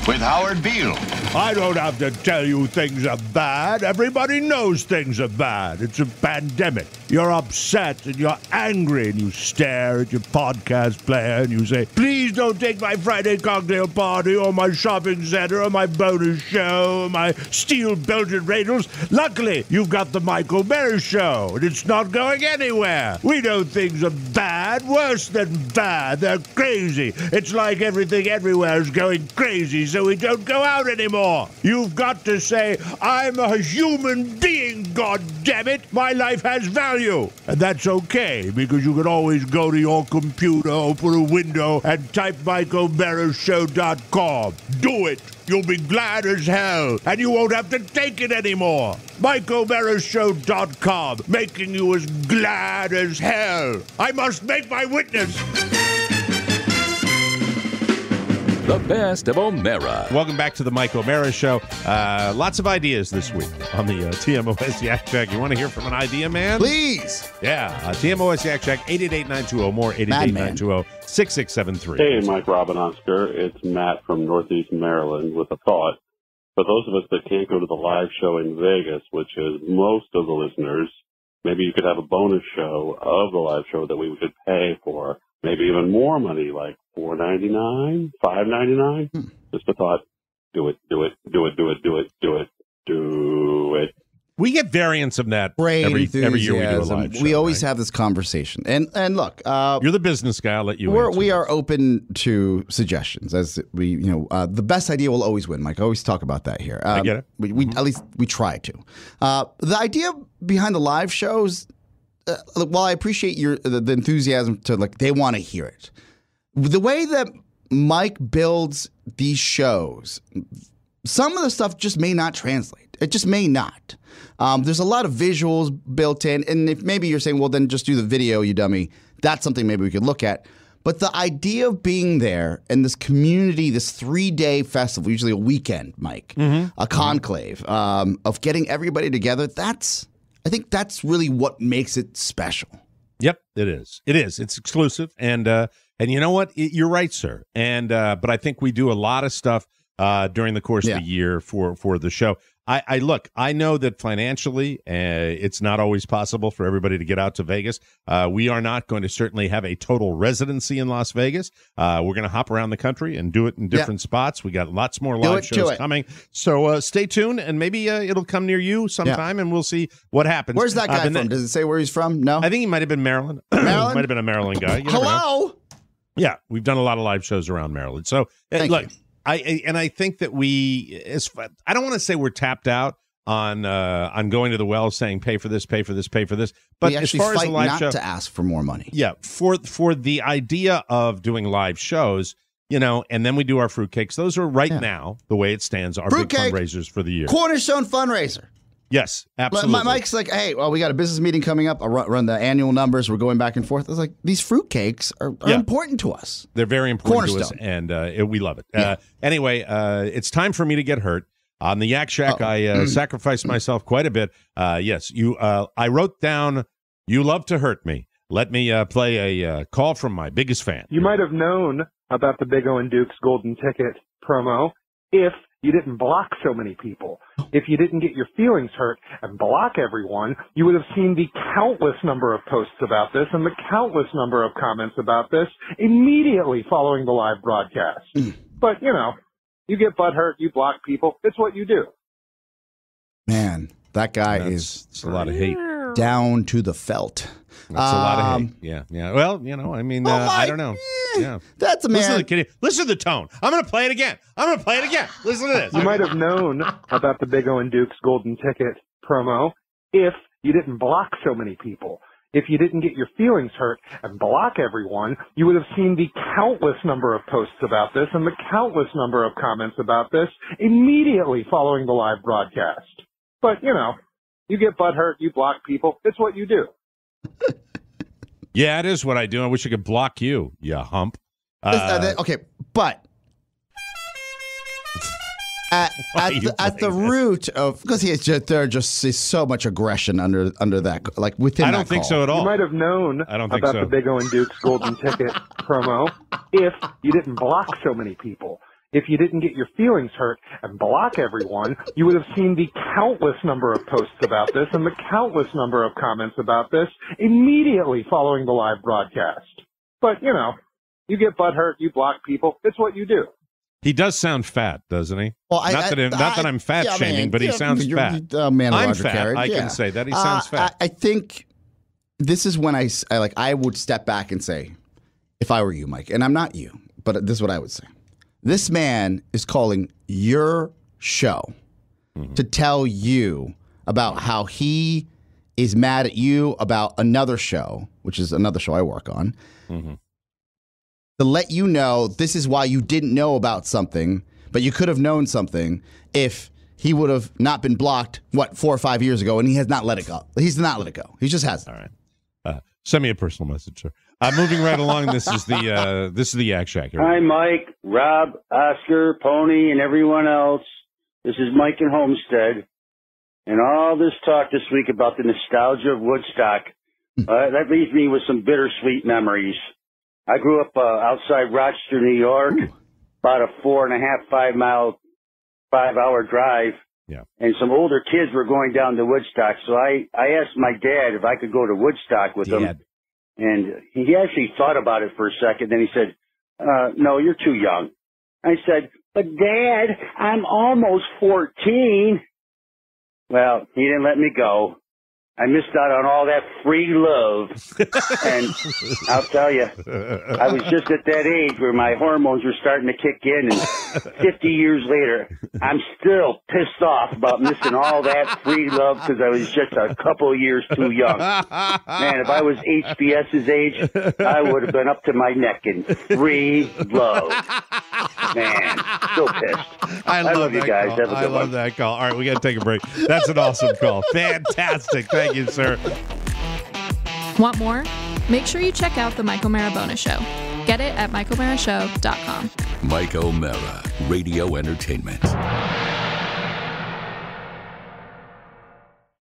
with Howard Beale. I don't have to tell you things are bad. Everybody knows things are bad. It's a pandemic. You're upset and you're angry and you stare at your podcast player and you say, please don't take my Friday cocktail party or my shopping center or my bonus show or my steel belted radals. Luckily, you've got the Michael Mara Show and it's not going anywhere. We know things are bad, worse than bad. They're crazy. It's like everything everywhere is going crazy, so we don't go out anymore. You've got to say, I'm a human being, goddammit. My life has value. And that's okay, because you can always go to your computer, open a window, and type MichaelMarashow.com. Do it. You'll be glad as hell, and you won't have to take it anymore. MichaelMarashow.com, making you as glad as hell. I must make my witness. The best of O'Mara. Welcome back to the Mike O'Mara Show. Lots of ideas this week on the TMOS Yak Shack. You want to hear from an idea man? Please. Yeah. TMOS Yak Shack, 888-920-MORE, 888-920-6673. Hey, Mike, Robin, Oscar. It's Matt from Northeast Maryland with a thought. For those of us that can't go to the live show in Vegas, which is most of the listeners, maybe you could have a bonus show of the live show that we could pay for. Maybe even more money, like $4.99, $5.99. Just a thought. Do it. We get variants of that Great every year we do a enthusiasm. live show. We always have this conversation. And look, you're the business guy. I'll let you we are open to suggestions. As we, the best idea will always win, Mike. I always talk about that here. I get it. We at least we try to. The idea behind the live shows, while I appreciate the enthusiasm to they want to hear it, the way that Mike builds these shows, some of the stuff just may not translate. It just may not. There's a lot of visuals built in, and if maybe you're saying, well, then just do the video, you dummy. That's something maybe we could look at. But the idea of being there in this community, this 3-day festival, usually a weekend, Mike, a conclave, of getting everybody together, I think that's really what makes it special. Yep, it is. It is. It's exclusive, and you know what? You're right, sir. And but I think we do a lot of stuff during the course of the year for the show. I know that financially, it's not always possible for everybody to get out to Vegas. We are not going to certainly have a total residency in Las Vegas. We're going to hop around the country and do it in different spots. We got lots more live shows coming. So stay tuned, and maybe it'll come near you sometime, and we'll see what happens. Where's that guy from? Does it say where he's from? No? I think he might have been Maryland. Maryland? Might have been a Maryland guy. You never know. Hello? Yeah, we've done a lot of live shows around Maryland. So look, I think that I don't want to say we're tapped out on going to the well saying pay for this. But we as actually far as fight the live not show, to ask for more money. yeah, for the idea of doing live shows, and then we do our fruitcakes. Those are now the way it stands. Our big fundraisers for the year. Cornerstone fundraiser. Yes, absolutely. Mike's like, hey, well, we got a business meeting coming up. I'll run the annual numbers. We're going back and forth. I was like, these fruitcakes are important to us. They're very important Cornerstone. to us, and we love it. Anyway, it's time for me to get hurt. On the Yak Shack, I sacrificed myself quite a bit. Yes, I wrote down, you love to hurt me. Let me play a call from my biggest fan. You might have known about the Big O and Duke's Golden Ticket promo if you didn't block so many people. If you didn't get your feelings hurt and block everyone, you would have seen the countless number of posts about this and the countless number of comments about this immediately following the live broadcast. But, You get butthurt, you block people. It's what you do. Man, that guy is it's a lot of hate. Down to the felt. That's a lot of hate. Yeah, yeah. Well, you know, I mean, I don't know. Yeah, that's a man. Listen to the tone. I'm going to play it again. Listen to this. You might have known about the Big O and Duke's golden ticket promo if you didn't block so many people. If you didn't get your feelings hurt and block everyone, you would have seen the countless number of posts about this and the countless number of comments about this immediately following the live broadcast. But, you know, you get butthurt, you block people. It's what you do. Yeah, it is what I do. I wish I could block you, you hump. Okay, but at the root of, because there just is so much aggression under that, like within. I don't think so at all. You might have known about the Big O and Duke's golden ticket promo if you didn't block so many people. If you didn't get your feelings hurt and block everyone, you would have seen the countless number of posts about this and the countless number of comments about this immediately following the live broadcast. But, you know, you get butthurt, you block people. It's what you do. He does sound fat, doesn't he? Well, not that I'm fat shaming, but he sounds fat. I'm fat. Carriage, I can say that he sounds fat. I think this is when I would step back and say, if I were you, Mike, and I'm not you, but this is what I would say. This man is calling your show to tell you about how he is mad at you about another show, which is another show I work on, to let you know this is why you didn't know about something, but you could have known something if he would have not been blocked, 4 or 5 years ago, and he has not let it go. He's not let it go. He just hasn't. All right. Send me a personal message, sir. Moving right along, this is the Yak Shack. Hi, Mike, Rob, Oscar, Pony, and everyone else. This is Mike in Homestead. And all this talk this week about the nostalgia of Woodstock, that leaves me with some bittersweet memories. I grew up outside Rochester, New York, about a 5-hour drive. Yeah. And some older kids were going down to Woodstock. So I asked my dad if I could go to Woodstock with them. And he actually thought about it for a second. Then he said, no, you're too young. I said, but Dad, I'm almost 14. Well, he didn't let me go. I missed out on all that free love. And I'll tell you, I was just at that age where my hormones were starting to kick in. And 50 years later, I'm still pissed off about missing all that free love because I was just a couple of years too young. Man, if I was HBS's age, I would have been up to my neck in free love. Man, still pissed. I love you guys. Have a good I love that call. All right, we got to take a break. That's an awesome call. Fantastic. Thank you, sir. Want more? Make sure you check out the Mike O'Mara Bonus Show. Get it at MikeO'MaraShow.com. Mike O'Mara, Radio Entertainment.